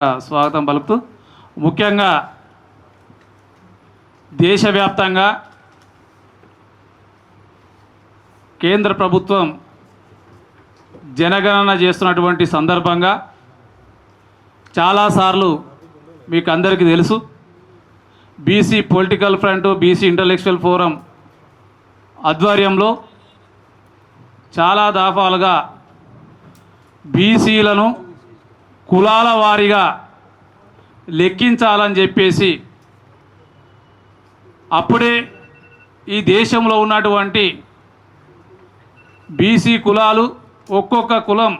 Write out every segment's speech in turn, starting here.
స్వాగతం పలుకుతూ ముఖ్యంగా దేశవ్యాప్తంగా కేంద్ర ప్రభుత్వం జనగణన చేస్తున్నటువంటి సందర్భంగా చాలాసార్లు మీకు అందరికీ తెలుసు BC political front BC intellectual forum ఆధ్వర్యంలో చాలా దఫాలుగా బీసీలను కులాల వారీగా లెక్కించాలని చెప్పేసి అప్పుడే ఈ దేశంలో ఉన్నటువంటి బీసీ కులాలు ఒక్కొక్క కులం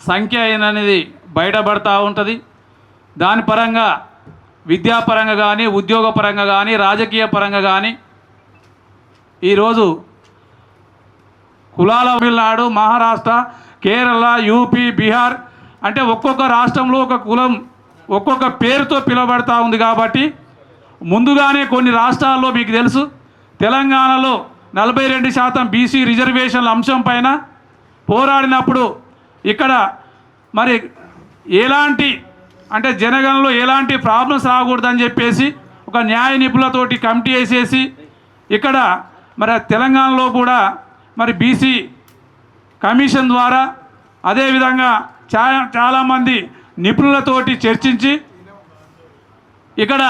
సంఖ్య అనేది బయటపడతా ఉంటుంది. దాని పరంగా విద్యాపరంగా కానీ ఉద్యోగపరంగా కానీ రాజకీయ పరంగా కానీ ఈరోజు కులాల తమిళనాడు, మహారాష్ట్ర, కేరళ, యూపీ, బీహార్ అంటే ఒక్కొక్క రాష్ట్రంలో ఒక కులం ఒక్కొక్క పేరుతో పిలువబడతా ఉంది. కాబట్టి ముందుగానే కొన్ని రాష్ట్రాల్లో మీకు తెలుసు తెలంగాణలో 42% బీసీ రిజర్వేషన్ల అంశం పైన పోరాడినప్పుడు ఇక్కడ మరి ఎలాంటి అంటే జనగణనలో ఎలాంటి ప్రాబ్లమ్స్ రాకూడదని చెప్పేసి ఒక న్యాయ నిపుణులతోటి కమిటీ వేసేసి ఇక్కడ మరి తెలంగాణలో కూడా మరి బీసీ కమిషన్ ద్వారా అదేవిధంగా చాలామంది నిపుణులతోటి చర్చించి ఇక్కడ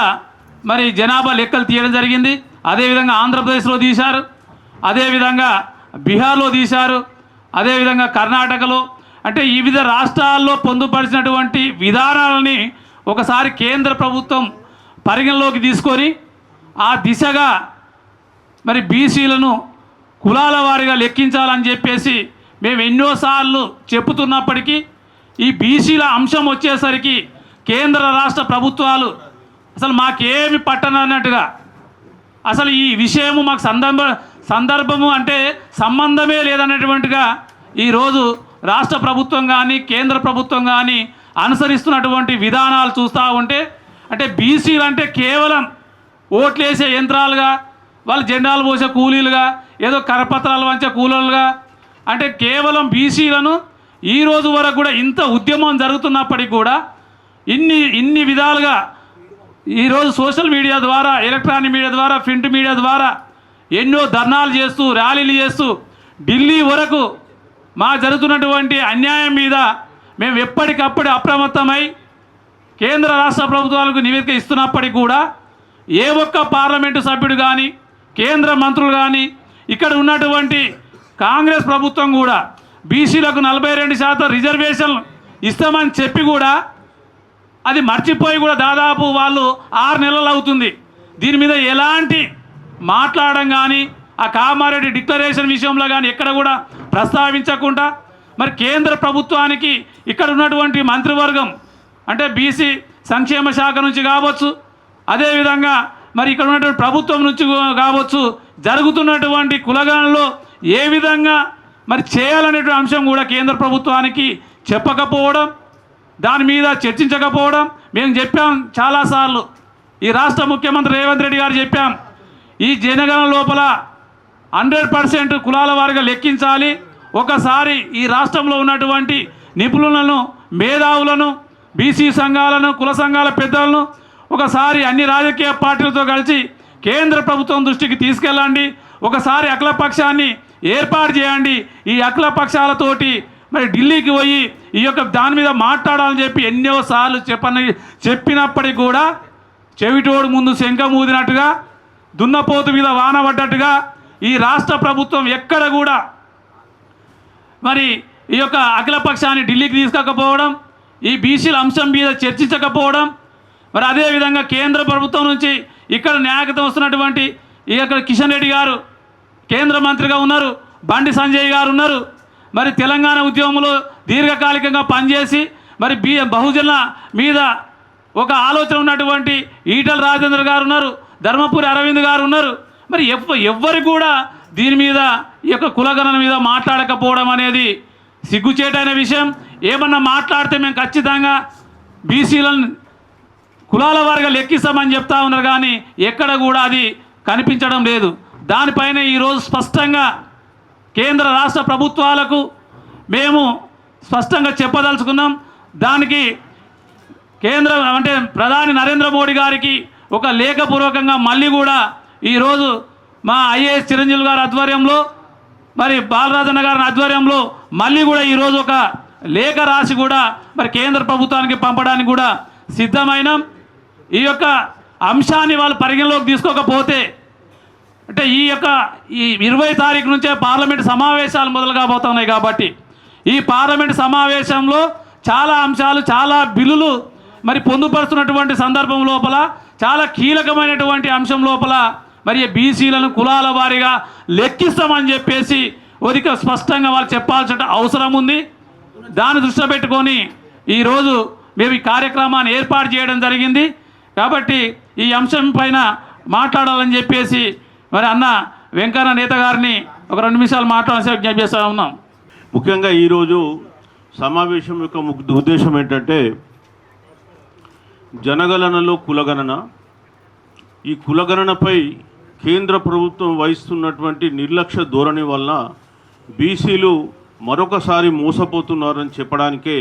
మరి జనాభా లెక్కలు తీయడం జరిగింది. అదేవిధంగా ఆంధ్రప్రదేశ్లో తీశారు, అదేవిధంగా బీహార్లో తీశారు, అదేవిధంగా కర్ణాటకలో అంటే వివిధ రాష్ట్రాల్లో పొందుపరిచినటువంటి విధానాలని ఒకసారి కేంద్ర ప్రభుత్వం పరిగణలోకి తీసుకొని ఆ దిశగా మరి బీసీలను కులాల వారీగా లెక్కించాలని చెప్పేసి మేము ఎన్నోసార్లు చెబుతున్నప్పటికీ ఈ బీసీల అంశం వచ్చేసరికి కేంద్ర రాష్ట్ర ప్రభుత్వాలు అసలు మాకేమి పట్టనన్నట్టుగా అసలు ఈ విషయము మాకు సందర్భము అంటే సంబంధమే లేదన్నటువంటిగా ఈరోజు రాష్ట్ర ప్రభుత్వం కానీ కేంద్ర ప్రభుత్వం కానీ అనుసరిస్తున్నటువంటి విధానాలు చూస్తూ ఉంటే అంటే బీసీలు అంటే కేవలం ఓట్లేసే యంత్రాలుగా వాళ్ళు జెండాలు పోసే కూలీలుగా ఏదో కరపత్రాలు వంచే కూలీలుగా అంటే కేవలం బీసీలను ఈరోజు వరకు కూడా ఇంత ఉద్యమం జరుగుతున్నప్పటికీ కూడా ఇన్ని విధాలుగా ఈరోజు సోషల్ మీడియా ద్వారా ఎలక్ట్రానిక్ మీడియా ద్వారా ప్రింట్ మీడియా ద్వారా ఎన్నో ధర్నాలు చేస్తూ ర్యాలీలు చేస్తూ ఢిల్లీ వరకు మా జరుగుతున్నటువంటి అన్యాయం మీద మేము ఎప్పటికప్పుడు అప్రమత్తమై కేంద్ర రాష్ట్ర ప్రభుత్వాలకు నివేదిక ఇస్తున్నప్పటికీ కూడా ఏ ఒక్క పార్లమెంటు సభ్యుడు కానీ కేంద్ర మంత్రులు కానీ ఇక్కడ ఉన్నటువంటి కాంగ్రెస్ ప్రభుత్వం కూడా బీసీలకు 42% రిజర్వేషన్లు ఇస్తామని చెప్పి కూడా అది మర్చిపోయి కూడా దాదాపు వాళ్ళు 6 నెలలు అవుతుంది. దీని మీద ఎలాంటి మాట్లాడడం కానీ ఆ కామారెడ్డి డిక్లరేషన్ విషయంలో కానీ ఎక్కడ కూడా ప్రస్తావించకుండా మరి కేంద్ర ప్రభుత్వానికి ఇక్కడ ఉన్నటువంటి మంత్రివర్గం అంటే బీసీ సంక్షేమ శాఖ నుంచి కావచ్చు, అదేవిధంగా మరి ఇక్కడ ఉన్నటువంటి ప్రభుత్వం నుంచి కావచ్చు జరుగుతున్నటువంటి కులగణనలో ఏ విధంగా మరి చేయాలనేటువంటి అంశం కూడా కేంద్ర ప్రభుత్వానికి చెప్పకపోవడం, దాని మీద చర్చించకపోవడం మేము చెప్పాం చాలాసార్లు. ఈ రాష్ట్ర ముఖ్యమంత్రి రేవంత్ రెడ్డి గారు చెప్పాం ఈ జనగణన లోపల 100% కులాల వారీగా లెక్కించాలి. ఒకసారి ఈ రాష్ట్రంలో ఉన్నటువంటి నిపుణులను, మేధావులను, బీసీ సంఘాలను, కుల సంఘాల పెద్దలను ఒకసారి అన్ని రాజకీయ పార్టీలతో కలిసి కేంద్ర ప్రభుత్వం దృష్టికి తీసుకెళ్ళండి. ఒకసారి అఖిలపక్షాన్ని ఏర్పాటు చేయండి. ఈ అఖిలపక్షాలతోటి మరి ఢిల్లీకి పోయి ఈ యొక్క దాని మీద మాట్లాడాలని చెప్పి ఎన్నోసార్లు చెప్పినప్పటికీ కూడా చెవిటోడు ముందు శంఖం ఊదినట్టుగా దున్నపోతు మీద వాన పడ్డట్టుగా ఈ రాష్ట్ర ప్రభుత్వం ఎక్కడ కూడా మరి ఈ యొక్క అఖిలపక్షాన్ని ఢిల్లీకి తీసుకపోవడం, ఈ బీసీల అంశం మీద చర్చించకపోవడం, మరి అదేవిధంగా కేంద్ర ప్రభుత్వం నుంచి ఇక్కడ న్యాయకతం వస్తున్నటువంటి ఈ యొక్క కిషన్ రెడ్డి గారు కేంద్ర మంత్రిగా ఉన్నారు, బండి సంజయ్ గారు ఉన్నారు, మరి తెలంగాణ ఉద్యమంలో దీర్ఘకాలికంగా పనిచేసి మరి బహుజనుల మీద ఒక ఆలోచన ఉన్నటువంటి ఈటల రాజేంద్ర గారు ఉన్నారు, ధర్మపురి అరవింద్ గారు ఉన్నారు. మరి ఎవ్వరు కూడా దీని మీద ఈ యొక్క కులగణన మీద మాట్లాడకపోవడం అనేది సిగ్గుచేటైన విషయం. ఏమన్నా మాట్లాడితే మేము ఖచ్చితంగా బీసీలను కులాల వారిగా లెక్కిస్తామని చెప్తా ఉన్నారు, కానీ ఎక్కడ కూడా అది కనిపించడం లేదు. దానిపైన ఈరోజు స్పష్టంగా కేంద్ర రాష్ట్ర ప్రభుత్వాలకు మేము స్పష్టంగా చెప్పదలుచుకున్నాం. దానికి కేంద్రం అంటే ప్రధాని నరేంద్ర మోడీ గారికి ఒక లేఖపూర్వకంగా మళ్ళీ కూడా ఈరోజు మా ఐఏఎస్ చిరంజీవి గారి ఆధ్వర్యంలో మరి బాలరాజన్న గారి ఆధ్వర్యంలో మళ్ళీ కూడా ఈరోజు ఒక లేఖ రాసి కూడా మరి కేంద్ర ప్రభుత్వానికి పంపడానికి కూడా సిద్ధమైన ఈ యొక్క అంశాన్ని వాళ్ళు పరిగణలోకి తీసుకోకపోతే అంటే ఈ 20 తారీఖు నుంచే పార్లమెంట్ సమావేశాలు మొదలు కాబోతున్నాయి కాబట్టి ఈ పార్లమెంట్ సమావేశంలో చాలా అంశాలు చాలా బిల్లులు మరి పొందుపరుస్తున్నటువంటి సందర్భం లోపల చాలా కీలకమైనటువంటి అంశం లోపల మరి బీసీలను కులాల వారీగా లెక్కిస్తామని చెప్పేసి ఒదిక స్పష్టంగా వాళ్ళు చెప్పాల్సిన అవసరం ఉంది. దాన్ని దృష్టిలో పెట్టుకొని ఈరోజు మేము ఈ కార్యక్రమాన్ని ఏర్పాటు చేయడం జరిగింది. కాబట్టి ఈ అంశం పైన మాట్లాడాలని చెప్పేసి మరి అన్న వెంకన్న నేత గారిని ఒక 2 నిమిషాలు మాట్లాడాల్సి విజ్ఞప్తి చేస్తూ ఉన్నాం. ముఖ్యంగా ఈరోజు సమావేశం యొక్క ఉద్దేశం ఏంటంటే జనగణనలో కులగణన, ఈ కులగణనపై కేంద్ర ప్రభుత్వం వహిస్తున్నటువంటి నిర్లక్ష్య ధోరణి వలన బీసీలు మరొకసారి మోసపోతున్నారని చెప్పడానికే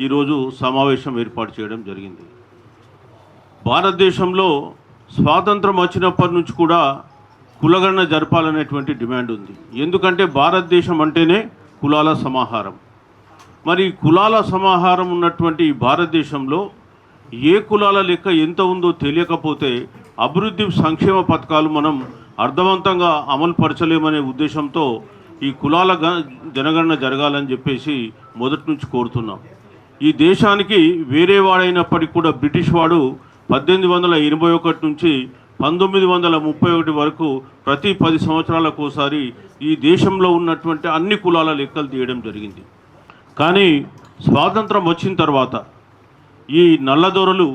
ఈరోజు సమావేశం ఏర్పాటు చేయడం జరిగింది. భారతదేశంలో స్వాతంత్రం వచ్చినప్పటి నుంచి కూడా కులగణన జరపాలనేటువంటి డిమాండ్ ఉంది. ఎందుకంటే భారతదేశం అంటేనే కులాల సమాహారం. మరి కులాల సమాహారం ఉన్నటువంటి భారతదేశంలో ఏ కులాల లెక్క ఎంత ఉందో తెలియకపోతే అభివృద్ధి సంక్షేమ పథకాలు మనం అర్థవంతంగా అమలు పరచలేమనే ఉద్దేశంతో ఈ కులాల జనగణన జరగాలని చెప్పేసి మొదటి నుంచి కోరుతున్నాం. ఈ దేశానికి వేరే వాడైనప్పటికీ కూడా బ్రిటిష్ వాడు 1881 నుంచి 1931 వరకు ప్రతి 10 సంవత్సరాలకు ఒకసారి ఈ దేశంలో ఉన్నటువంటి అన్ని కులాల లెక్కలు తీయడం జరిగింది. కానీ స్వాతంత్రం వచ్చిన తర్వాత ఈ నల్లదొరలు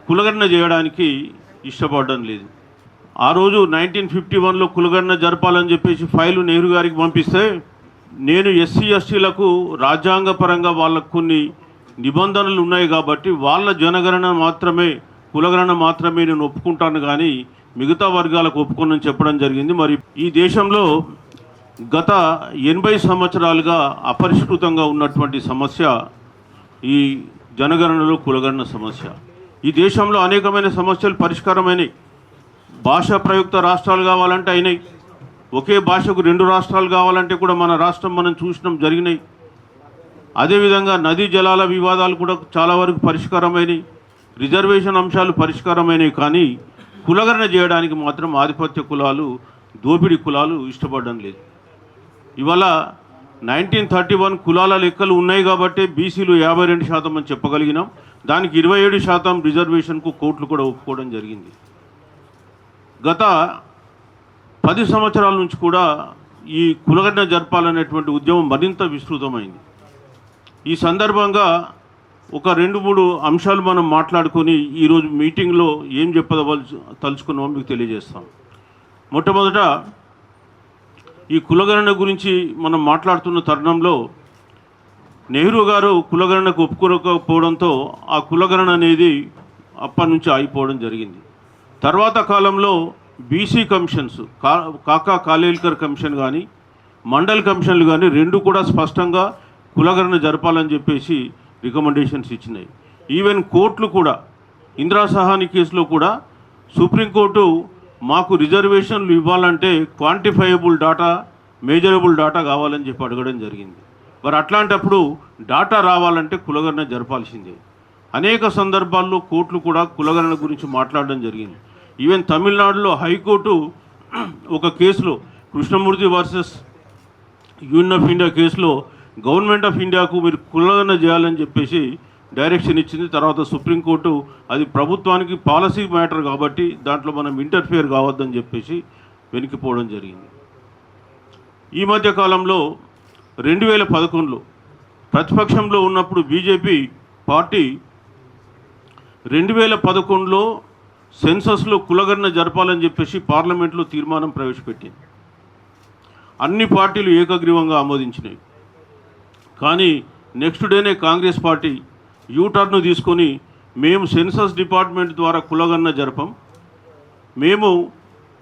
కులగణన చేయడానికి ఇష్టపడడం లేదు. ఆ రోజు 1951లో కులగణన జరపాలని చెప్పేసి ఫైలు నెహ్రూ గారికి పంపిస్తే నేను ఎస్సీ ఎస్టీలకు రాజ్యాంగపరంగా వాళ్ళకు కొన్ని నిబంధనలు ఉన్నాయి కాబట్టి వాళ్ళ జనగణన మాత్రమే కులగణన మాత్రమే నేను ఒప్పుకుంటాను కానీ మిగతా వర్గాలకు ఒప్పుకోనని చెప్పడం జరిగింది. మరి ఈ దేశంలో గత 80 సంవత్సరాలుగా అపరిష్కృతంగా ఉన్నటువంటి సమస్య ఈ జనగణనలో కులగణన సమస్య. ఈ దేశంలో అనేకమైన సమస్యలు పరిష్కారమైనవి. భాషా ప్రయుక్త రాష్ట్రాలు కావాలంటే అయినాయి. ఒకే భాషకు 2 రాష్ట్రాలు కావాలంటే కూడా మన రాష్ట్రం మనం చూసినాం జరిగినాయి. అదేవిధంగా నదీ జలాల వివాదాలు కూడా చాలా వరకు పరిష్కారమైనవి. రిజర్వేషన్ అంశాలు పరిష్కారమైనవి. కానీ కులగణన చేయడానికి మాత్రం ఆధిపత్య కులాలు, దోపిడీ కులాలు ఇష్టపడడం లేదు. ఇవాళ 1931 కులాల లెక్కలు ఉన్నాయి కాబట్టి బీసీలు 52% అని చెప్పగలిగినాం. దానికి 27% రిజర్వేషన్కు కోర్టులు కూడా ఒప్పుకోవడం జరిగింది. గత 10 సంవత్సరాల నుంచి కూడా ఈ కులగణన జరపాలనేటువంటి ఉద్యమం మరింత విస్తృతమైంది. ఈ సందర్భంగా ఒక 2-3 అంశాలు మనం మాట్లాడుకొని ఈరోజు మీటింగ్లో ఏం తలుచుకున్నామో మీకు తెలియజేస్తాం. మొట్టమొదట ఈ కులగణన గురించి మనం మాట్లాడుతున్న తరుణంలో నెహ్రూ గారు కులగణనకు ఒప్పుకోకపోవడంతో ఆ కులగణన అనేది అప్పటి నుంచి ఆగిపోవడం జరిగింది. తర్వాత కాలంలో బీసీ కమిషన్స్ కాకా కాలేల్కర్ కమిషన్ కానీ మండల్ కమిషన్లు కానీ 2 కూడా స్పష్టంగా కులగణన జరపాలని చెప్పేసి రికమెండేషన్స్ ఇచ్చినాయి. ఈవెన్ కోర్టులు కూడా ఇందిరా సహాని కేసులో కూడా సుప్రీంకోర్టు మాకు రిజర్వేషన్లు ఇవ్వాలంటే క్వాంటిఫైయబుల్ డాటా, మేజరబుల్ డాటా కావాలని చెప్పి అడగడం జరిగింది. మరి అట్లాంటప్పుడు డాటా రావాలంటే కులగణన జరపాల్సిందే. అనేక సందర్భాల్లో కోర్టులు కూడా కులగణన గురించి మాట్లాడడం జరిగింది. ఈవెన్ తమిళనాడులో హైకోర్టు ఒక కేసులో Krishnamurthy versus union of India కేసులో గవర్నమెంట్ ఆఫ్ ఇండియాకు మీరు కులగణన చేయాలని చెప్పేసి డైరెక్షన్ ఇచ్చింది. తర్వాత సుప్రీంకోర్టు అది ప్రభుత్వానికి పాలసీ మ్యాటర్ కాబట్టి దాంట్లో మనం ఇంటర్ఫియర్ కావద్దని చెప్పేసి వెనక్కిపోవడం జరిగింది. ఈ మధ్య కాలంలో 2011లో ప్రతిపక్షంలో ఉన్నప్పుడు బీజేపీ పార్టీ 2011లో సెన్సస్లో కులగణన జరపాలని చెప్పేసి పార్లమెంట్లో తీర్మానం ప్రవేశపెట్టింది. అన్ని పార్టీలు ఏకగ్రీవంగా ఆమోదించినాయి. కానీ నెక్స్ట్ డేనే కాంగ్రెస్ పార్టీ యూటర్న్ తీసుకొని మేము సెన్సస్ డిపార్ట్మెంట్ ద్వారా కులగణన జరపం, మేము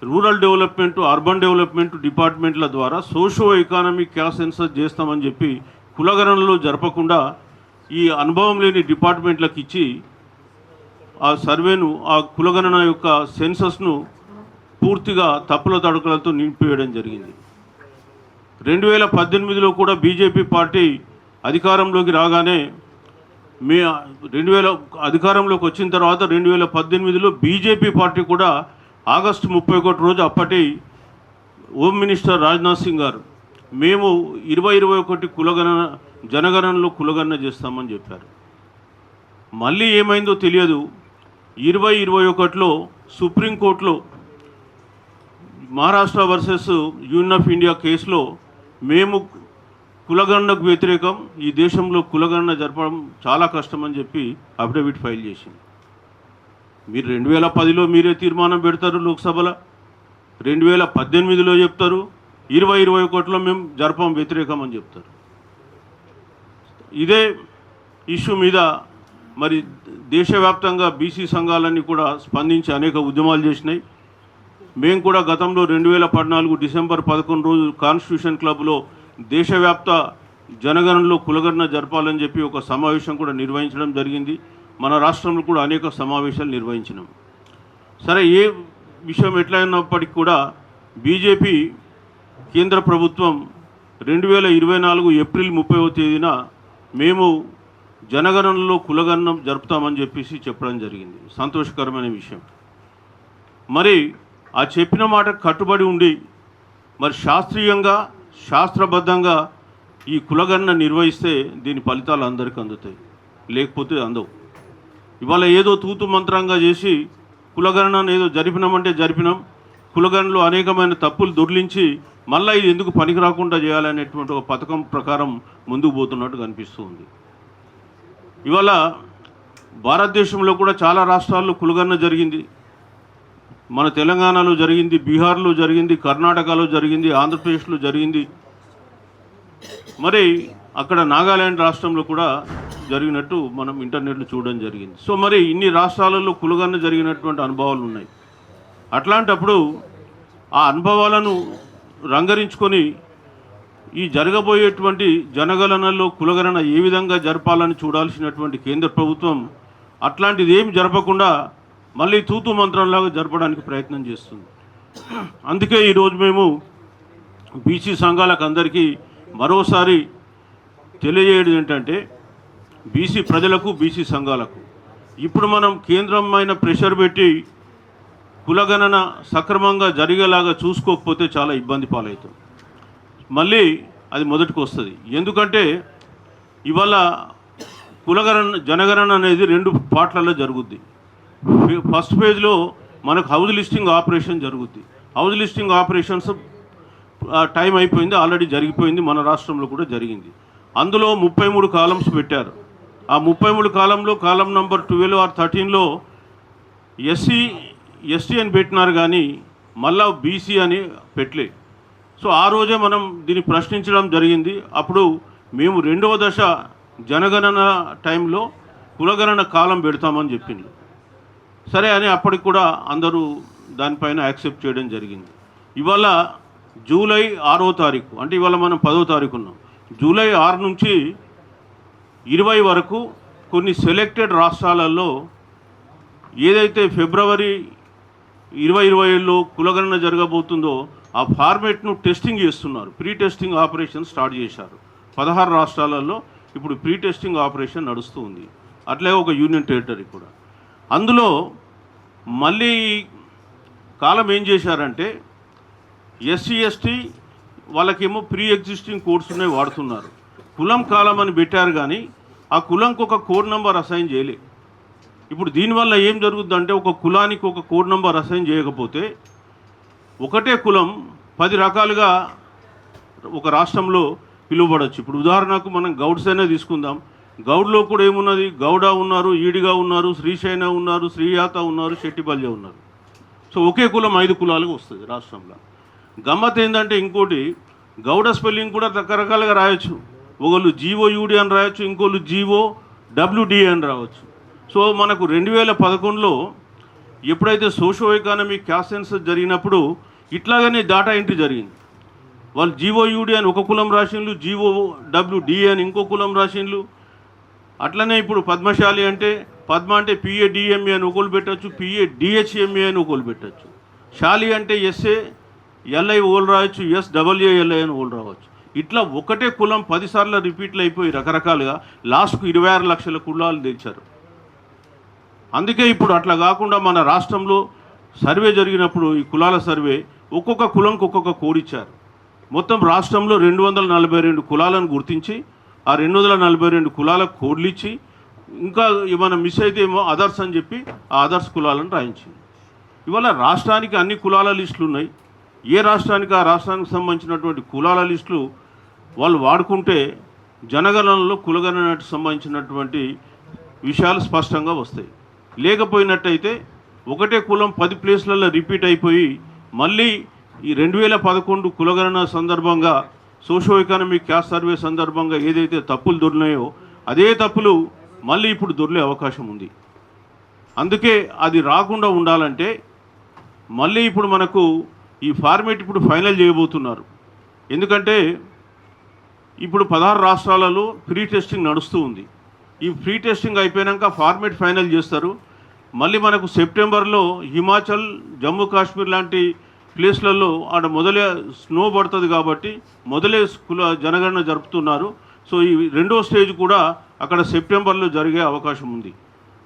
రూరల్ డెవలప్మెంట్, అర్బన్ డెవలప్మెంట్ డిపార్ట్మెంట్ల ద్వారా సోషో ఎకానమిక్ క్యాస్ట్ సెన్సస్ చేస్తామని చెప్పి కులగణనలో జరపకుండా ఈ అనుభవం లేని డిపార్ట్మెంట్లకు ఇచ్చి ఆ సర్వేను, ఆ కులగణన యొక్క సెన్సస్ను పూర్తిగా తప్పుల తడకలతో నింపివేయడం జరిగింది. 2018లో కూడా బీజేపీ పార్టీ అధికారంలోకి రాగానే అధికారంలోకి వచ్చిన తర్వాత 2018లో బీజేపీ పార్టీ కూడా ఆగస్టు 31 రోజు అప్పటి హోమ్ మినిస్టర్ రాజ్నాథ్ సింగ్ గారు మేము 2021 జనగణనలో కులగణన చేస్తామని చెప్పారు. మళ్ళీ ఏమైందో తెలియదు. 2021లో సుప్రీంకోర్టులో Maharashtra versus union of India కేసులో మేము కులగణనకు వ్యతిరేకం, ఈ దేశంలో కులగణన జరపడం చాలా కష్టమని చెప్పి అఫిడవిట్ ఫైల్ చేసింది. మీరు 2010లో మీరే తీర్మానం పెడతారు లోక్సభలో, 2018లో చెప్తారు, 2021లో మేము జరపం వ్యతిరేకం అని చెప్తారు. ఇదే ఇష్యూ మీద మరి దేశవ్యాప్తంగా బీసీ సంఘాలన్నీ కూడా స్పందించి అనేక ఉద్యమాలు చేసినాయి. మేము కూడా గతంలో 2014 డిసెంబర్ 11 రోజు కాన్స్టిట్యూషన్ క్లబ్లో దేశవ్యాప్త జనగణనలో కులగణన జరపాలని చెప్పి ఒక సమావేశం కూడా నిర్వహించడం జరిగింది. మన రాష్ట్రంలో కూడా అనేక సమావేశాలు నిర్వహించినాం. సరే, ఏ విషయం ఎట్లయినప్పటికీ కూడా బీజేపీ కేంద్ర ప్రభుత్వం 2024 ఏప్రిల్ 30వ తేదీన మేము జనగణనలో కులగణనం జరుపుతామని చెప్పేసి చెప్పడం జరిగింది. సంతోషకరమైన విషయం. మరి ఆ చెప్పిన మాట కట్టుబడి ఉండి మరి శాస్త్రీయంగా శాస్త్రబద్ధంగా ఈ కులగణన నిర్వహిస్తే దీని ఫలితాలు అందరికీ అందుతాయి, లేకపోతే అందవు. ఇవాళ ఏదో తూతు మంత్రంగా చేసి కులగణన ఏదో జరిపినామంటే జరిపినాం, కులగణనలో అనేకమైన తప్పులు దొర్లించి మళ్ళీ ఇది ఎందుకు పనికి రాకుండా చేయాలనేటువంటి ఒక పథకం ప్రకారం ముందుకు పోతున్నట్టు కనిపిస్తూ ఉంది. ఇవాళ భారతదేశంలో కూడా చాలా రాష్ట్రాల్లో కులగణన జరిగింది. మన తెలంగాణలో జరిగింది, బీహార్లో జరిగింది, కర్ణాటకలో జరిగింది, ఆంధ్రప్రదేశ్లో జరిగింది. మరి అక్కడ నాగాల్యాండ్ రాష్ట్రంలో కూడా జరిగినట్టు మనం ఇంటర్నెట్లో చూడడం జరిగింది. సో మరి ఇన్ని రాష్ట్రాలలో కులగణన జరిగినటువంటి అనుభవాలు ఉన్నాయి. అట్లాంటప్పుడు ఆ అనుభవాలను రంగరించుకొని ఈ జరగబోయేటువంటి జనగణనలో కులగణన ఏ విధంగా జరపాలని చూడాల్సినటువంటి కేంద్ర ప్రభుత్వం అట్లాంటిది ఏమి జరపకుండా మళ్ళీ తూతు మంత్రంలాగా జరపడానికి ప్రయత్నం చేస్తుంది. అందుకే ఈరోజు మేము బీసీ సంఘాలకు అందరికీ మరోసారి తెలియజేయడం ఏంటంటే, బీసీ ప్రజలకు, బీసీ సంఘాలకు ఇప్పుడు మనం కేంద్రమైన ప్రెషర్ పెట్టి కులగణన సక్రమంగా జరిగేలాగా చూసుకోకపోతే చాలా ఇబ్బంది పాలవుతాం. మళ్ళీ అది మొదటికి వస్తుంది. ఎందుకంటే ఇవాళ జనగణన అనేది 2 పార్ట్లలో జరుగుద్ది. ఫస్ట్ ఫేజ్లో మనకు హౌస్ లిస్టింగ్ ఆపరేషన్ జరుగుద్ది. హౌస్ లిస్టింగ్ ఆపరేషన్స్ టైం అయిపోయింది, ఆల్రెడీ జరిగిపోయింది, మన రాష్ట్రంలో కూడా జరిగింది. అందులో 33 కాలమ్స్ పెట్టారు. ఆ 33 కాలంలో కాలం నంబర్ 12 or 13లో ఎస్సీ అని పెట్టినారు, కానీ మళ్ళా బీసీ అని పెట్టలే. సో ఆ రోజే మనం దీన్ని ప్రశ్నించడం జరిగింది. అప్పుడు మేము 2వ దశ జనగణన టైంలో కులగణన కాలం పెడతామని చెప్పింది. సరే అని అప్పటికి కూడా అందరూ దానిపైన యాక్సెప్ట్ చేయడం జరిగింది. ఇవాళ జూలై 6వ తారీఖు, అంటే ఇవాళ మనం 10వ తారీఖు ఉన్నాం. జూలై 6 నుంచి 20 వరకు కొన్ని సెలెక్టెడ్ రాష్ట్రాలలో ఏదైతే ఫిబ్రవరి 2027లో కులగణన జరగబోతుందో ఆ ఫార్మేట్ను టెస్టింగ్ చేస్తున్నారు. ప్రీ టెస్టింగ్ ఆపరేషన్ స్టార్ట్ చేశారు. 16 రాష్ట్రాలలో ఇప్పుడు ప్రీ టెస్టింగ్ ఆపరేషన్ నడుస్తూ ఉంది. అట్లే ఒక యూనియన్ టెరిటరీ కూడా. అందులో మళ్ళీ కాలం ఏం చేశారంటే, ఎస్సీ ఎస్టీ వాళ్ళకేమో ప్రీ ఎగ్జిస్టింగ్ కోడ్స్ ఉన్నాయి, వాడుతున్నారు. కులం కాలం అని పెట్టారు, కానీ ఆ కులంకి ఒక కోడ్ నెంబర్ అసైన్ చేయలే. ఇప్పుడు దీనివల్ల ఏం జరుగుతుందంటే, ఒక కులానికి ఒక కోడ్ నెంబర్ అసైన్ చేయకపోతే ఒకటే కులం 10 రకాలుగా ఒక రాష్ట్రంలో పిలువబడవచ్చు. ఇప్పుడు ఉదాహరణకు మనం గౌడ్స్ అయినా తీసుకుందాం. గౌడ్లో కూడా ఏమున్నది, గౌడ ఉన్నారు, ఈడిగా ఉన్నారు, శ్రీశైన ఉన్నారు, శ్రీయాత ఉన్నారు, శెట్టిబల్య ఉన్నారు. సో ఒకే కులం 5 కులాలుగా వస్తుంది రాష్ట్రంలో. గమ్మత్ ఏంటంటే, ఇంకోటి గౌడ స్పెల్లింగ్ కూడా రకరకాలుగా రాయొచ్చు. ఒకళ్ళు జీఓయూడి అని రాయొచ్చు, ఇంకోళ్ళు జీఓడబ్ల్యూడి అని రావచ్చు. సో మనకు 2011లో ఎప్పుడైతే సోషో ఎకానమిక్ క్యాస్ట్ సెన్సస్ జరిగినప్పుడు ఇట్లాగనే డేటా ఎంట్రీ జరిగింది. వాళ్ళు జీఓయూడి అని ఒక కులం రాసిండ్లు, జీఓడబ్ల్యూడి అని ఇంకో కులం రాసిండ్లు. అట్లనే ఇప్పుడు పద్మశాలి అంటే పద్మ అంటే పిఏడిఎంఏ అని ఒకళ్ళు పెట్టచ్చు, పిఏడిహెచ్ఎంఏ అని ఒకళ్ళు పెట్టచ్చు. శాలి అంటే ఎస్ఏ ఎల్ఐ ఓళ్ళు రాయొచ్చు, ఎస్డబ్ల్యూఎల్ఐ అని ఓళ్ళు రావచ్చు. ఇట్లా ఒకటే కులం 10 సార్లు రిపీట్లు అయిపోయి రకరకాలుగా లాస్ట్కు 26 లక్షల కులాలు తెచ్చారు. అందుకే ఇప్పుడు అట్లా కాకుండా మన రాష్ట్రంలో సర్వే జరిగినప్పుడు ఈ కులాల సర్వే ఒక్కొక్క కులంకి ఒక్కొక్క కోడ్ ఇచ్చారు. మొత్తం రాష్ట్రంలో 242 కులాలను గుర్తించి ఆ 242 కులాలకు కోడ్లు ఇచ్చి ఇంకా ఏమైనా మిస్ అయితే ఏమో అదర్స్ అని చెప్పి ఆ అదర్స్ కులాలను రాయించింది. ఇవాళ రాష్ట్రానికి అన్ని కులాల లిస్టులు ఉన్నాయి. ఏ రాష్ట్రానికి ఆ రాష్ట్రానికి సంబంధించినటువంటి కులాల లిస్టులు వాళ్ళు వాడుకుంటే జనగణనలో కులగణనకు సంబంధించినటువంటి విషయాలు స్పష్టంగా వస్తాయి. లేకపోయినట్టయితే ఒకటే కులం 10 ప్లేస్లలో రిపీట్ అయిపోయి మళ్ళీ ఈ 2011 కులగణన సందర్భంగా సోషో ఎకనామిక్ క్యాస్ట్ సర్వే సందర్భంగా ఏదైతే తప్పులు దొరినాయో అదే తప్పులు మళ్ళీ ఇప్పుడు దొరికే అవకాశం ఉంది. అందుకే అది రాకుండా ఉండాలంటే మళ్ళీ ఇప్పుడు మనకు ఈ ఫార్మేట్ ఇప్పుడు ఫైనల్ చేయబోతున్నారు. ఎందుకంటే ఇప్పుడు 16 రాష్ట్రాలలో ప్రీ టెస్టింగ్ నడుస్తూ ఉంది. ఈ ప్రీ టెస్టింగ్ అయిపోయాక ఫార్మేట్ ఫైనల్ చేస్తారు. మళ్ళీ మనకు సెప్టెంబర్లో హిమాచల్, జమ్మూ కాశ్మీర్ లాంటి ప్లేస్లలో ఆడ మొదలే స్నో పడుతుంది కాబట్టి మొదలే జనగణన జరుపుతున్నారు. సో ఈ రెండో స్టేజ్ కూడా అక్కడ సెప్టెంబర్లో జరిగే అవకాశం ఉంది.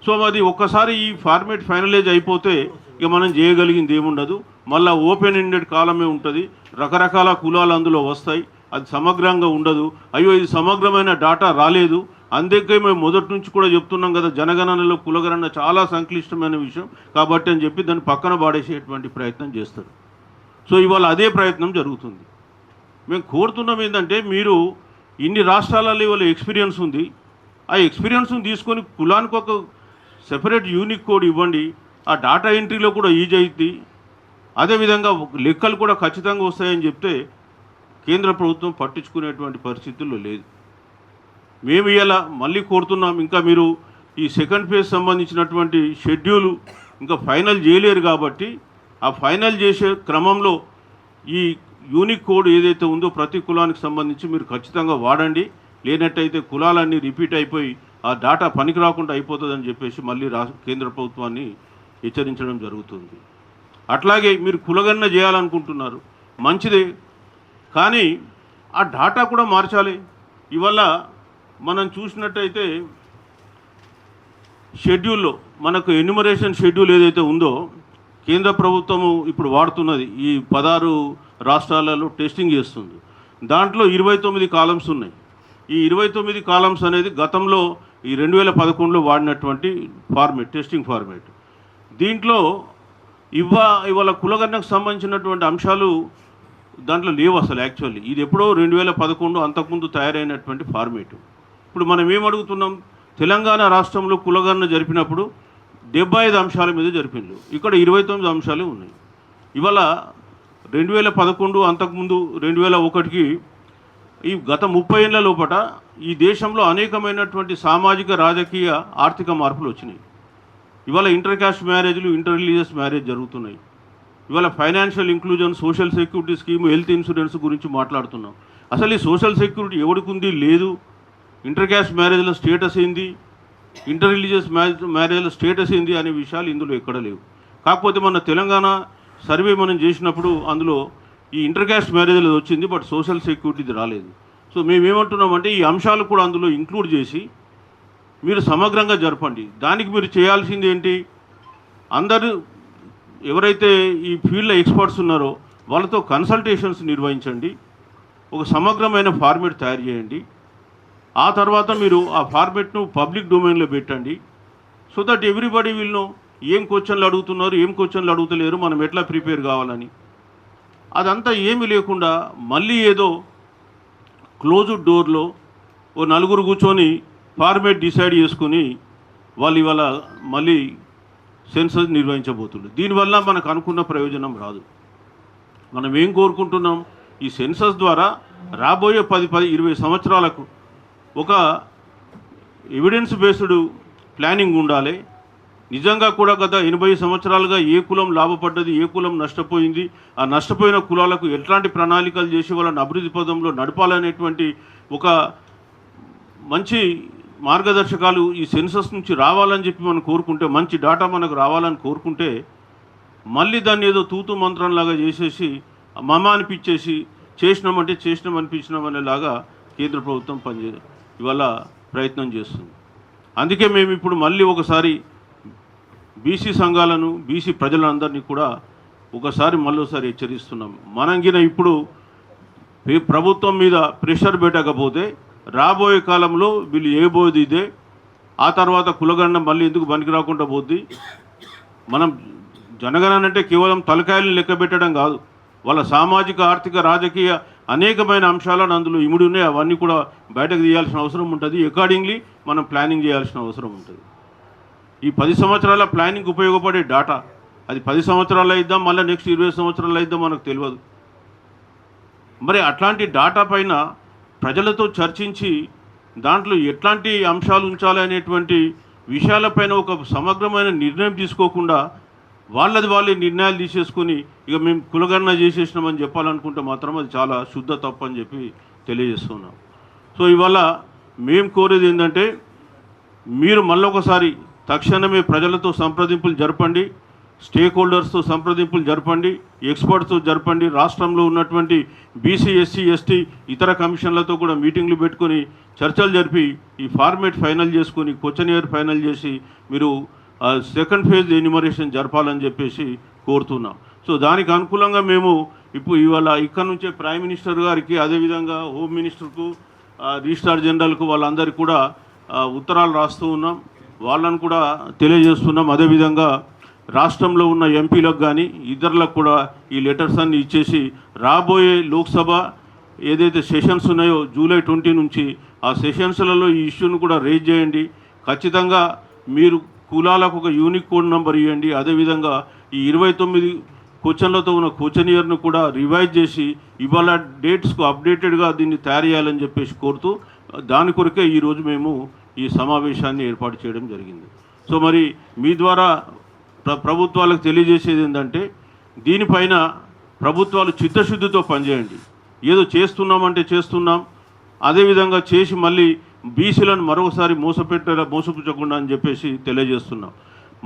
సో అది ఒక్కసారి ఈ ఫార్మేట్ ఫైనలైజ్ అయిపోతే ఇక మనం చేయగలిగింది ఏముండదు. మళ్ళీ ఓపెన్ ఎండెడ్ కాలమే ఉంటుంది. రకరకాల కులాలు అందులో వస్తాయి. అది సమగ్రంగా ఉండదు. అయ్యో ఇది సమగ్రమైన డాటా రాలేదు, అందుకే మేము మొదటి నుంచి కూడా చెప్తున్నాం కదా జనగణనలో కులగణన చాలా సంక్లిష్టమైన విషయం కాబట్టి అని చెప్పి దాన్ని పక్కన పాడేసేటువంటి ప్రయత్నం చేస్తారు. సో ఇవాళ అదే ప్రయత్నం జరుగుతుంది. మేము కోరుతున్నాం ఏంటంటే మీరు ఇన్ని రాష్ట్రాలలో ఇవాళ ఎక్స్పీరియన్స్ ఉంది, ఆ ఎక్స్పీరియన్స్ని తీసుకొని కులానికి ఒక సెపరేట్ యూనిక్ కోడ్ ఇవ్వండి. ఆ డాటా ఎంట్రీలో కూడా ఈజీ అవుతుంది. అదేవిధంగా లెక్కలు కూడా ఖచ్చితంగా వస్తాయని చెప్తే కేంద్ర ప్రభుత్వం పట్టించుకునేటువంటి పరిస్థితుల్లో లేదు. మేము ఇలా మళ్ళీ కోరుతున్నాం, ఇంకా మీరు ఈ సెకండ్ ఫేజ్ సంబంధించినటువంటి షెడ్యూలు ఇంకా ఫైనల్ చేయలేరు కాబట్టి ఆ ఫైనల్ చేసే క్రమంలో ఈ యూనిక్ కోడ్ ఏదైతే ఉందో ప్రతి కులానికి సంబంధించి మీరు ఖచ్చితంగా వాడండి. లేనట్టయితే కులాలన్నీ రిపీట్ అయిపోయి ఆ డాటా పనికి రాకుండా అయిపోతుందని చెప్పేసి మళ్ళీ కేంద్ర ప్రభుత్వాన్ని హెచ్చరించడం జరుగుతుంది. అట్లాగే మీరు కులగణన చేయాలనుకుంటున్నారు, మంచిదే, కానీ ఆ డాటా కూడా మార్చాలి. ఇవల్ల మనం చూసినట్టయితే షెడ్యూల్లో మనకు ఎన్యుమరేషన్ షెడ్యూల్ ఏదైతే ఉందో కేంద్ర ప్రభుత్వము ఇప్పుడు వాడుతున్నది, ఈ 16 రాష్ట్రాలలో టెస్టింగ్ చేస్తుంది. దాంట్లో 29 కాలమ్స్ ఉన్నాయి. ఈ 29 కాలమ్స్ అనేది గతంలో ఈ 2011లో వాడినటువంటి ఫార్మేట్, టెస్టింగ్ ఫార్మేట్. దీంట్లో ఇవాళ కులగణనకు సంబంధించినటువంటి అంశాలు దాంట్లో లేవు అసలు. యాక్చువల్లీ ఇది ఎప్పుడో 2011 అంతకుముందు తయారైనటువంటి ఫార్మేటు. ఇప్పుడు మనం ఏమడుగుతున్నాం, తెలంగాణ రాష్ట్రంలో కులగణన జరిపినప్పుడు 75 అంశాల మీద జరిపిండ్రు, ఇక్కడ 29 అంశాలే ఉన్నాయి. ఇవాళ 2011 అంతకుముందు 2001కి ఈ గత 30 ఏళ్ల లోపల ఈ దేశంలో అనేకమైనటువంటి సామాజిక, రాజకీయ, ఆర్థిక మార్పులు వచ్చినాయి. ఇవాళ ఇంటర్ క్యాస్ట్ మ్యారేజ్లు, ఇంటర్ రిలీజియస్ మ్యారేజ్ జరుగుతున్నాయి. ఇవాళ financial inclusion, social security scheme, health insurance గురించి మాట్లాడుతున్నాం. అసలు ఈ సోషల్ సెక్యూరిటీ ఎవరికి ఉంది? లేదు. ఇంటర్ క్యాస్ట్ మ్యారేజ్ల స్టేటస్ ఏంది, ఇంటర్ రిలీజియస్ మ్యారేజ్ల స్టేటస్ ఏంది అనే విషయాలు ఇందులో ఎక్కడ లేవు. కాకపోతే మన తెలంగాణ సర్వే మనం చేసినప్పుడు అందులో ఈ ఇంటర్ క్యాస్ట్ మ్యారేజ్లు వచ్చింది, బట్ సోషల్ సెక్యూరిటీది రాలేదు. సో మేమేమంటున్నామంటే ఈ అంశాలు కూడా అందులో ఇంక్లూడ్ చేసి మీరు సమగ్రంగా జరపండి. దానికి మీరు చేయాల్సింది ఏంటి, అందరూ ఎవరైతే ఈ ఫీల్డ్లో ఎక్స్పర్ట్స్ ఉన్నారో వాళ్ళతో కన్సల్టేషన్స్ నిర్వహించండి, ఒక సమగ్రమైన ఫార్మేట్ తయారు చేయండి. ఆ తర్వాత మీరు ఆ ఫార్మేట్ను పబ్లిక్ డొమైన్లో పెట్టండి. So that everybody will know ఏం క్వశ్చన్లు అడుగుతున్నారు, ఏం క్వశ్చన్లు అడుగుతలేరు, మనం ఎట్లా ప్రిపేర్ కావాలని. అదంతా ఏమీ లేకుండా మళ్ళీ ఏదో క్లోజ్డ్ డోర్లో ఓ నలుగురు కూర్చొని ఫార్మేట్ డిసైడ్ చేసుకుని వాళ్ళు ఇవాళ మళ్ళీ సెన్సస్ నిర్వహించబోతుంది. దీనివల్ల మనకు అనుకున్న ప్రయోజనం రాదు. మనం ఏం కోరుకుంటున్నాం, ఈ సెన్సస్ ద్వారా రాబోయే 10-20 సంవత్సరాలకు ఒక ఎవిడెన్స్ బేస్డ్ ప్లానింగ్ ఉండాలి. నిజంగా కూడా గత 80 సంవత్సరాలుగా ఏ కులం లాభపడ్డది, ఏ కులం నష్టపోయింది, ఆ నష్టపోయిన కులాలకు ఎట్లాంటి ప్రణాళికలు చేసి వాళ్ళని అభివృద్ధి పదంలో నడపాలనేటువంటి ఒక మంచి మార్గదర్శకాలు ఈ సెన్సస్ నుంచి రావాలని చెప్పి మనం కోరుకుంటే, మంచి డేటా మనకు రావాలని కోరుకుంటే, మళ్ళీ దాన్ని ఏదో తూతు మంత్రంలాగా చేసేసి మమ అనిపించేసి చేసినామంటే చేసినాం అనిపించినామనేలాగా కేంద్ర ప్రభుత్వం ఇవాళ ప్రయత్నం చేస్తుంది. అందుకే మేము ఇప్పుడు మళ్ళీ ఒకసారి బీసీ సంఘాలను, బీసీ ప్రజలందరినీ కూడా మళ్ళీసారి హెచ్చరిస్తున్నాం. మనంగిన ఇప్పుడు ప్రభుత్వం మీద ప్రెషర్ పెట్టకపోతే రాబోయే కాలంలో వీళ్ళు ఏబోది ఇదే. ఆ తర్వాత కులగణన మళ్ళీ ఎందుకు పనికి రాకుండా పోద్ది. మనం జనగణన అంటే కేవలం తలకాయలను లెక్క పెట్టడం కాదు, వాళ్ళ సామాజిక, ఆర్థిక, రాజకీయ అనేకమైన అంశాలను అందులో ఇమిడి ఉన్నాయి. అవన్నీ కూడా బయటకు తీయాల్సిన అవసరం ఉంటుంది. అకార్డింగ్లీ మనం ప్లానింగ్ చేయాల్సిన అవసరం ఉంటుంది. ఈ 10 సంవత్సరాల ప్లానింగ్ ఉపయోగపడే డాటా అది 10 సంవత్సరాలు అయిద్దాం, మళ్ళీ నెక్స్ట్ 20 సంవత్సరాలు అయిద్దాం మనకు తెలియదు. మరి అట్లాంటి డాటా పైన ప్రజలతో చర్చించి దాంట్లో ఎట్లాంటి అంశాలు ఉంచాలి అనేటువంటి విషయాలపైన ఒక సమగ్రమైన నిర్ణయం తీసుకోకుండా వాళ్ళే నిర్ణయాలు తీసేసుకొని ఇక మేము కులగణన చేసేసినామని చెప్పాలనుకుంటే మాత్రం అది చాలా శుద్ధ తప్పు అని చెప్పి తెలియజేస్తున్నాం. సో ఇవాళ మేము కోరేది ఏంటంటే, మీరు మళ్ళొకసారి తక్షణమే ప్రజలతో సంప్రదింపులు జరపండి, స్టేక్ హోల్డర్స్తో సంప్రదింపులు జరపండి, ఎక్స్పర్ట్స్తో జరపండి. రాష్ట్రంలో ఉన్నటువంటి బీసీ, ఎస్సీ, ఎస్టీ ఇతర కమిషన్లతో కూడా మీటింగ్లు పెట్టుకొని చర్చలు జరిపి ఈ ఫార్మేట్ ఫైనల్ చేసుకొని క్వశ్చనియర్ ఫైనల్ చేసి మీరు సెకండ్ ఫేజ్ ఎన్యూమరేషన్ జరపాలని చెప్పేసి కోరుతున్నాం. సో దానికి అనుకూలంగా మేము ఇవాళ ఇక్కడ నుంచే ప్రైమ్ మినిస్టర్ గారికి, అదేవిధంగా హోమ్ మినిస్టర్కు, రిజిస్ట్రార్ జనరల్కు వాళ్ళందరికీ కూడా ఉత్తరాలు రాస్తూ ఉన్నాం. వాళ్ళను కూడా తెలియజేస్తున్నాం. అదేవిధంగా రాష్ట్రంలో ఉన్న ఎంపీలకు కానీ ఇతరులకు కూడా ఈ లెటర్స్ అన్ని ఇచ్చేసి రాబోయే లోక్సభ ఏదైతే సెషన్స్ ఉన్నాయో జూలై 20 నుంచి ఆ సెషన్స్లలో ఈ ఇష్యూను కూడా రేజ్ చేయండి. ఖచ్చితంగా మీరు కులాలకు ఒక యూనిక్ కోడ్ నెంబర్ ఇవ్వండి. అదేవిధంగా ఈ 29 క్వశ్చన్లతో ఉన్న క్వశ్చనియర్ను కూడా రివైజ్ చేసి ఇవాళ డేట్స్కు అప్డేటెడ్గా దీన్ని తయారు చేయాలని చెప్పేసి కోరుతూ దాని కొరకే ఈరోజు మేము ఈ సమావేశాన్ని ఏర్పాటు చేయడం జరిగింది. సో మరి మీ ద్వారా ప్రభుత్వాలకు తెలియజేసేది ఏంటంటే, దీనిపైన ప్రభుత్వాలు చిత్తశుద్ధితో పనిచేయండి. ఏదో చేస్తున్నామంటే చేస్తున్నాం, అదేవిధంగా చేసి మళ్ళీ బీసీలను మరొకసారి మోసపుచ్చకుండా అని చెప్పేసి తెలియజేస్తున్నాం.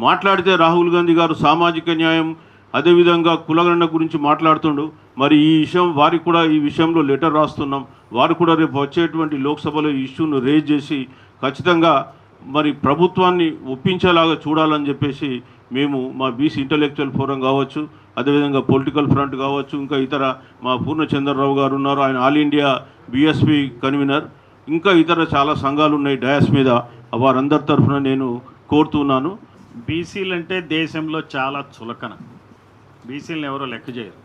మాట్లాడితే రాహుల్ గాంధీ గారు సామాజిక న్యాయం, అదేవిధంగా కులగణన గురించి మాట్లాడుతుండు. మరి ఈ విషయం వారికి కూడా ఈ విషయంలో లెటర్ రాస్తున్నాం. వారు కూడా రేపు వచ్చేటువంటి లోక్సభలో ఈ ఇష్యూను రేజ్ చేసి ఖచ్చితంగా మరి ప్రభుత్వాన్ని ఒప్పించేలాగా చూడాలని చెప్పేసి మేము మా బీసీ ఇంటలెక్చువల్ ఫోరం కావచ్చు, అదేవిధంగా పొలిటికల్ ఫ్రంట్ కావచ్చు, ఇంకా ఇతర మా పూర్ణచంద్రరావు గారు ఉన్నారు, ఆయన ఆల్ ఇండియా బీఎస్పీ కన్వీనర్, ఇంకా ఇతర చాలా సంఘాలు ఉన్నాయి డయాస్ మీద, వారందరి తరఫున నేను కోరుతున్నాను. బీసీలు అంటే దేశంలో చాలా చులకన. బీసీలను ఎవరో లెక్క చేయరు,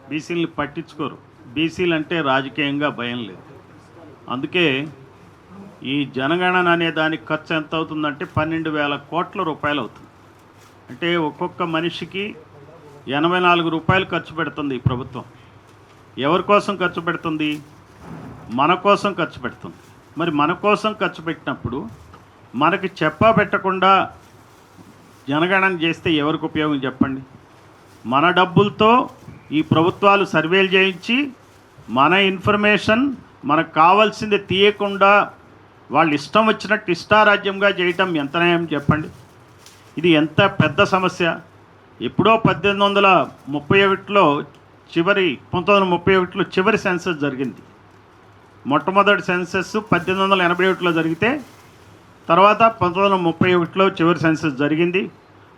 బీసీలని పట్టించుకోరు. బీసీలు అంటే రాజకీయంగా భయం లేదు. అందుకే ఈ జనగణన అనే దానికి ఖర్చు ఎంత అవుతుందంటే 12,000 కోట్ల రూపాయలు అవుతుంది. అంటే ఒక్కొక్క మనిషికి 84 రూపాయలు ఖర్చు పెడుతుంది ఈ ప్రభుత్వం. ఎవరి కోసం ఖర్చు పెడుతుంది? మన కోసం ఖర్చు పెడుతుంది. మరి మన కోసం ఖర్చు పెట్టినప్పుడు మనకి చెప్పా పెట్టకుండా జనగణన చేస్తే ఎవరికి ఉపయోగం చెప్పండి? మన డబ్బులతో ఈ ప్రభుత్వాలు సర్వేలు చేయించి మన ఇన్ఫర్మేషన్ మనకు కావాల్సింది తీయకుండా వాళ్ళు ఇష్టం వచ్చినట్టు ఇష్టారాజ్యంగా చేయటం ఎంత న్యాయం చెప్పండి? ఇది ఎంత పెద్ద సమస్య. ఎప్పుడో 1931లో చివరి సెన్సస్ జరిగింది. మొట్టమొదటి సెన్సస్ 1881లో జరిగితే తర్వాత 1931లో చివరి సెన్సస్ జరిగింది.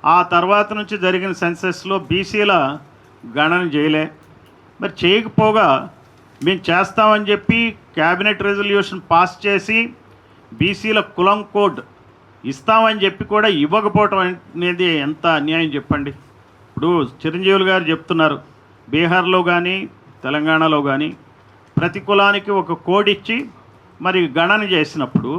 ఆ తర్వాత నుంచి జరిగిన సెన్సస్లో బీసీల గణన చేయలే. మరి చేయకపోగా మేము చేస్తామని చెప్పి క్యాబినెట్ రెజల్యూషన్ పాస్ చేసి బీసీల కులం కోడ్ ఇస్తామని చెప్పి కూడా ఇవ్వకపోవటం అనేది ఎంత అన్యాయం చెప్పండి. ఇప్పుడు చిరంజీవులు గారు చెప్తున్నారు, బీహార్లో కానీ తెలంగాణలో కానీ ప్రతి కులానికి ఒక కోడ్ ఇచ్చి మరి గణన చేసినప్పుడు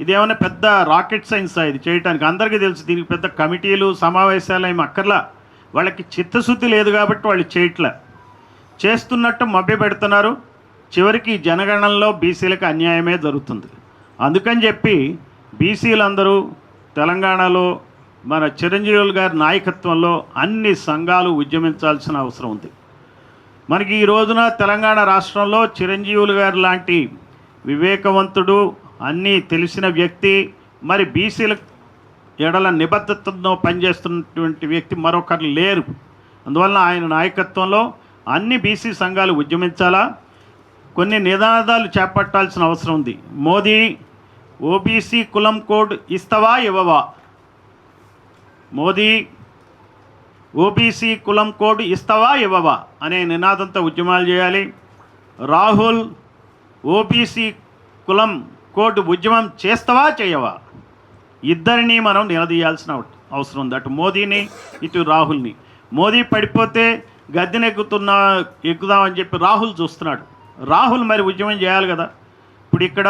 ఇదేమైనా పెద్ద రాకెట్ సైన్స్ ఇది చేయడానికి? అందరికీ తెలుసు దీనికి పెద్ద కమిటీలు సమావేశాలు ఏమి అక్కర్లా. వాళ్ళకి చిత్తశుద్ధి లేదు కాబట్టి వాళ్ళు చేయట్లే. చేస్తున్నట్టు మభ్య పెడుతున్నారు. చివరికి జనగణనలో బీసీలకు అన్యాయమే జరుగుతుంది. అందుకని చెప్పి బీసీలందరూ తెలంగాణలో మన చిరంజీవులు గారి నాయకత్వంలో అన్ని సంఘాలు ఉద్యమించాల్సిన అవసరం ఉంది. మనకి ఈ రోజున తెలంగాణ రాష్ట్రంలో చిరంజీవులు గారు లాంటి వివేకవంతుడు, అన్నీ తెలిసిన వ్యక్తి, మరి బీసీల ఎడల నిబద్ధతతో పనిచేస్తున్నటువంటి వ్యక్తి మరొకరు లేరు. అందువలన ఆయన నాయకత్వంలో అన్ని బీసీ సంఘాలు ఉద్యమించాలా, కొన్ని నినాదాలు చేపట్టాల్సిన అవసరం ఉంది. మోదీ ఓబీసీ కులం కోడ్ ఇస్తావా ఇవ్వవా, మోదీ ఓబీసీ కులం కోడ్ ఇస్తావా ఇవ్వవా అనే నినాదంతో ఉద్యమాలు చేయాలి. రాహుల్ ఓబీసీ కులం కోడ్ ఉద్యమం చేస్తావా చేయవా, ఇద్దరిని మనం నిలదీయాల్సిన అవసరం ఉంది. అటు మోదీని ఇటు రాహుల్ని. మోదీ పడిపోతే ఎక్కుదామని చెప్పి రాహుల్ చూస్తున్నాడు. రాహుల్ మరి ఉద్యమం చేయాలి కదా. ఇప్పుడు ఇక్కడ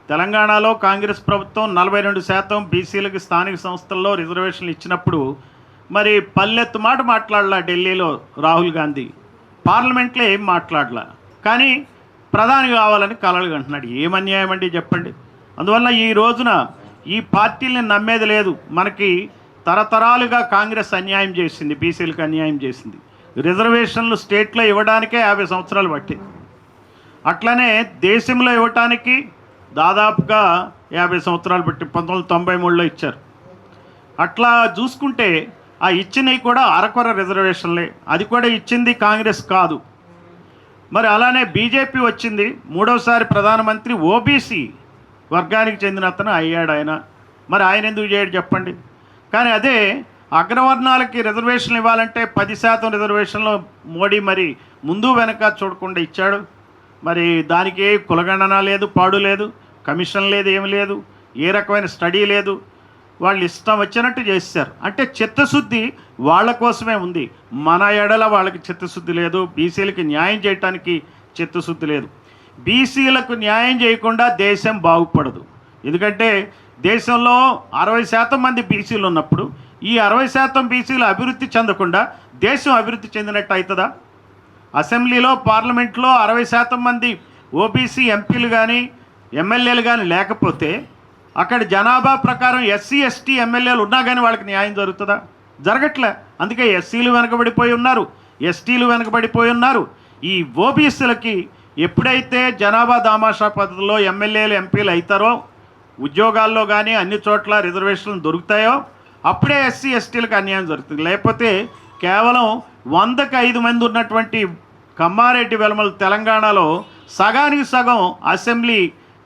తెలంగాణలో కాంగ్రెస్ ప్రభుత్వం 42% బీసీలకు స్థానిక సంస్థల్లో రిజర్వేషన్లు ఇచ్చినప్పుడు మరి పల్లెత్తు మాట మాట్లాడలా ఢిల్లీలో రాహుల్ గాంధీ, పార్లమెంట్లో ఏం మాట్లాడలా, కానీ ప్రధాని కావాలని కలలు కంటున్నాడు. ఏం అన్యాయం అండి చెప్పండి. అందువల్ల ఈ రోజున ఈ పార్టీలని నమ్మేది లేదు. మనకి తరతరాలుగా కాంగ్రెస్ అన్యాయం చేసింది, బీసీలకు అన్యాయం చేసింది. రిజర్వేషన్లు స్టేట్లో ఇవ్వడానికే 50 సంవత్సరాలు పట్టింది. అట్లనే దేశంలో ఇవ్వటానికి దాదాపుగా 50 సంవత్సరాలు పట్టి 1993లో ఇచ్చారు. అట్లా చూసుకుంటే ఆ ఇచ్చినవి కూడా అరకొర రిజర్వేషన్లే. అది కూడా ఇచ్చింది కాంగ్రెస్ కాదు. మరి అలానే బీజేపీ వచ్చింది, మూడోసారి ప్రధానమంత్రి ఓబీసీ వర్గానికి చెందిన అతను అయ్యాడు ఆయన. మరి ఆయన ఎందుకు చేయడు చెప్పండి. కానీ అదే అగ్రవర్ణాలకి రిజర్వేషన్లు ఇవ్వాలంటే 10% రిజర్వేషన్లో మోడీ మరి ముందు వెనక చూడకుండా ఇచ్చాడు. మరి దానికి కులగణన లేదు, పాడు లేదు, కమిషన్ లేదు, ఏమి లేదు, ఏ రకమైన స్టడీ లేదు. వాళ్ళు ఇష్టం వచ్చినట్టు చేశారు. అంటే చిత్తశుద్ధి వాళ్ళ కోసమే ఉంది, మన ఎడల వాళ్ళకి చిత్తశుద్ధి లేదు. బీసీలకి న్యాయం చేయటానికి చిత్తశుద్ధి లేదు. బీసీలకు న్యాయం చేయకుండా దేశం బాగుపడదు. ఎందుకంటే దేశంలో 60% మంది బీసీలు ఉన్నప్పుడు ఈ 60% బీసీలు అభివృద్ధి చెందకుండా దేశం అభివృద్ధి చెందినట్టు అవుతుందా? అసెంబ్లీలో పార్లమెంట్లో 60% మంది ఓబీసీ ఎంపీలు కానీ ఎమ్మెల్యేలు కానీ లేకపోతే అక్కడ జనాభా ప్రకారం ఎస్సీ ఎస్టీ ఎమ్మెల్యేలు ఉన్నా కానీ వాళ్ళకి న్యాయం జరుగుతుందా? జరగట్లే. అందుకే ఎస్సీలు వెనకబడిపోయి ఉన్నారు, ఎస్టీలు వెనకబడిపోయి ఉన్నారు. ఈ ఓబీసీలకి ఎప్పుడైతే జనాభా దామాషా పద్ధతిలో ఎమ్మెల్యేలు ఎంపీలు అవుతారో, ఉద్యోగాల్లో కానీ అన్ని చోట్ల రిజర్వేషన్లు దొరుకుతాయో అప్పుడే ఎస్సీ ఎస్టీలకు అన్యాయం జరుగుతుంది. లేకపోతే కేవలం 100కి 5 మంది ఉన్నటువంటి కమ్మారెడ్డి వెలమల తెలంగాణలో సగానికి సగం అసెంబ్లీ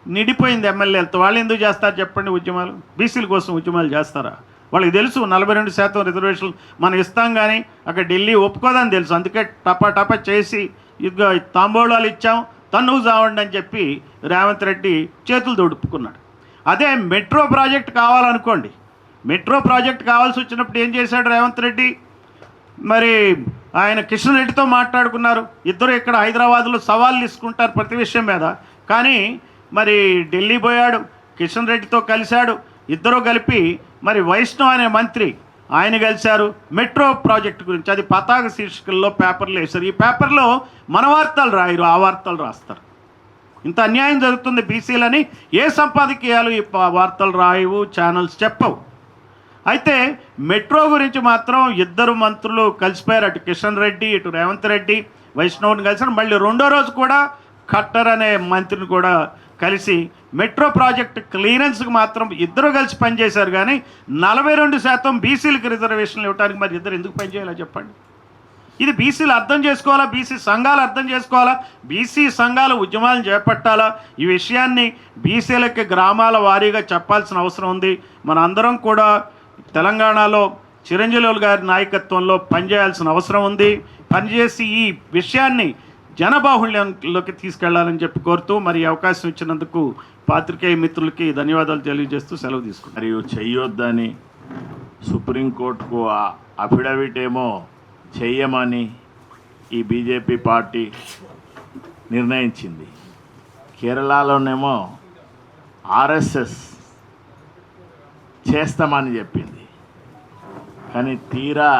నిండిపోయింది ఎమ్మెల్యేలతో. వాళ్ళు ఎందుకు చేస్తారు చెప్పండి ఉద్యమాలు? బీసీల కోసం ఉద్యమాలు చేస్తారా? వాళ్ళకి తెలుసు 42% రిజర్వేషన్లు మనం ఇస్తాం, కానీ అక్కడ ఢిల్లీ ఒప్పుకోదని తెలుసు. అందుకే టపా చేసి ఇదిగో తాంబూలాలు ఇచ్చాం, తన్నుకు చావండి అని చెప్పి రేవంత్ రెడ్డి చేతులు దొడుపుకున్నాడు. అదే మెట్రో ప్రాజెక్ట్ కావాలనుకోండి, మెట్రో ప్రాజెక్ట్ కావాల్సి వచ్చినప్పుడు ఏం చేశాడు రేవంత్ రెడ్డి? మరి ఆయన కిషన్ రెడ్డితో మాట్లాడుకున్నారు. ఇద్దరు ఇక్కడ హైదరాబాద్లో సవాళ్ళు తీసుకుంటారు ప్రతి విషయం మీద. కానీ మరి ఢిల్లీ పోయాడు, కిషన్ రెడ్డితో కలిశాడు. ఇద్దరూ కలిపి మరి వైష్ణవ్ అనే మంత్రి ఆయన కలిశారు మెట్రో ప్రాజెక్టు గురించి. అది పతాక శీర్షికల్లో పేపర్లు వేశారు. ఈ పేపర్లో మన వార్తలు రాయరు, ఆ వార్తలు రాస్తారు. ఇంత అన్యాయం జరుగుతుంది బీసీలని ఏ సంపాదకీయాలు ఈ వార్తలు రాయవు, ఛానల్స్ చెప్పవు. అయితే మెట్రో గురించి మాత్రం ఇద్దరు మంత్రులు కలిసిపోయారు. అటు కిషన్ రెడ్డి, ఇటు రేవంత్ రెడ్డి వైష్ణవ్ని కలిసారు. మళ్ళీ రెండో రోజు కూడా ఖట్టర్ అనే మంత్రిని కూడా కలిసి మెట్రో ప్రాజెక్ట్ క్లియరెన్స్కి మాత్రం ఇద్దరు కలిసి పనిచేశారు. కానీ 42% బీసీలకు రిజర్వేషన్లు ఇవ్వడానికి మరి ఇద్దరు ఎందుకు పనిచేయాలో చెప్పండి. ఇది బీసీలు అర్థం చేసుకోవాలా, బీసీ సంఘాలు అర్థం చేసుకోవాలా, బీసీ సంఘాలు ఉద్యమాలు చేపట్టాలా. ఈ విషయాన్ని బీసీలకి గ్రామాల వారీగా చెప్పాల్సిన అవసరం ఉంది. మన అందరం కూడా తెలంగాణలో చిరంజీవి గారి నాయకత్వంలో పనిచేయాల్సిన అవసరం ఉంది. పనిచేసి ఈ విషయాన్ని జనబాహుళ్యంలోకి తీసుకెళ్లాలని చెప్పి కోరుతూ మరి అవకాశం ఇచ్చినందుకు పాత్రికేయ మిత్రులకి ధన్యవాదాలు తెలియజేస్తూ సెలవు తీసుకుంటారు. మరియు చెయ్యొద్దని సుప్రీంకోర్టుకు అఫిడవిట్ ఏమో చెయ్యమని ఈ బీజేపీ పార్టీ నిర్ణయించింది. కేరళలోనేమో ఆర్ఎస్ఎస్ చేస్తామని చెప్పింది. కానీ తీరా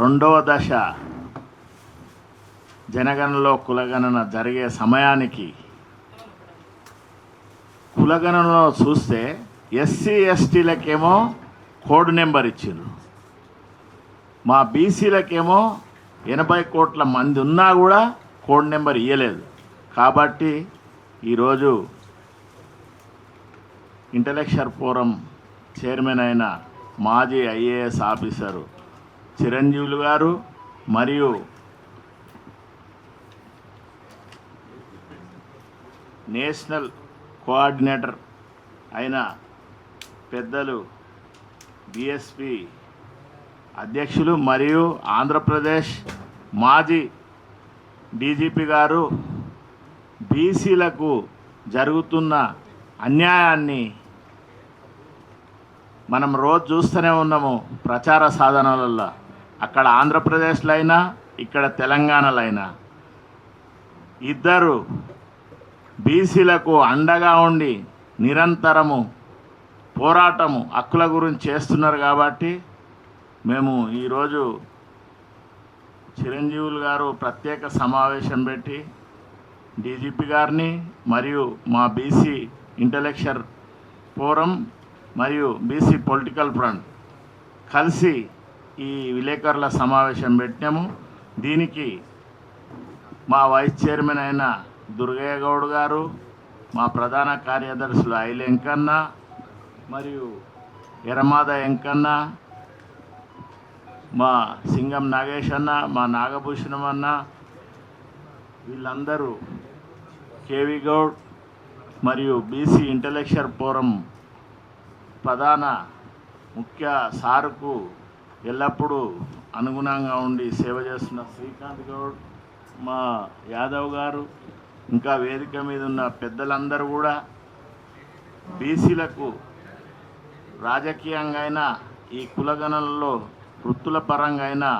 రెండవ దశ జనగణనలో కులగణన జరిగే సమయానికి కులగణనలో చూస్తే ఎస్సీ ఎస్టీలకేమో కోడ్ నెంబర్ ఇచ్చిండ్రు, మా బీసీలకేమో 80 కోట్ల మంది ఉన్నా కూడా కోడ్ నెంబర్ ఇవ్వలేదు. కాబట్టి ఈరోజు ఇంటలెక్చువల్ ఫోరం చైర్మన్ అయిన మాజీ ఐఏఎస్ ఆఫీసరు చిరంజీవులు గారు మరియు నేషనల్ కోఆర్డినేటర్ అయిన పెద్దలు బిఎస్పి అధ్యక్షులు మరియు ఆంధ్రప్రదేశ్ మాజీ డీజీపీ గారు బీసీలకు జరుగుతున్న అన్యాయాన్ని మనం రోజు చూస్తూనే ఉన్నాము ప్రచార సాధనాలలో. అక్కడ ఆంధ్రప్రదేశ్లో అయినా ఇక్కడ తెలంగాణలో అయినా ఇద్దరు బీసీలకు అండగా ఉండి నిరంతరము పోరాటము హక్కుల గురించి చేస్తున్నారు. కాబట్టి మేము ఈరోజు చిరంజీవులు గారు ప్రత్యేక సమావేశం పెట్టి డీజీపీ గారిని మరియు మా బీసీ ఇంటలెక్చువల్ ఫోరం మరియు బీసీ పొలిటికల్ ఫ్రంట్ కలిసి ఈ విలేకరుల సమావేశం పెట్టినాము. దీనికి మా వైస్ చైర్మన్ అయిన దుర్గయ్య గౌడ్ గారు, మా ప్రధాన కార్యదర్శులు ఐల వెంకన్న మరియు ఎరమాద వెంకన్న, మా సింగం నాగేష్ అన్న, మా నాగభూషణం అన్న, వీళ్ళందరూ కేవి గౌడ్ మరియు బీసీ ఇంటలెక్చువల్ ఫోరం ప్రధాన ముఖ్య సారుకు ఎల్లప్పుడూ అనుగుణంగా ఉండి సేవ చేస్తున్న శ్రీకాంత్ గౌడ్, మా యాదవ్ గారు, ఇంకా వేదిక మీద ఉన్న పెద్దలందరూ కూడా బీసీలకు రాజకీయంగా అయినా ఈ కులగణనలో వృత్తుల పరంగా అయినా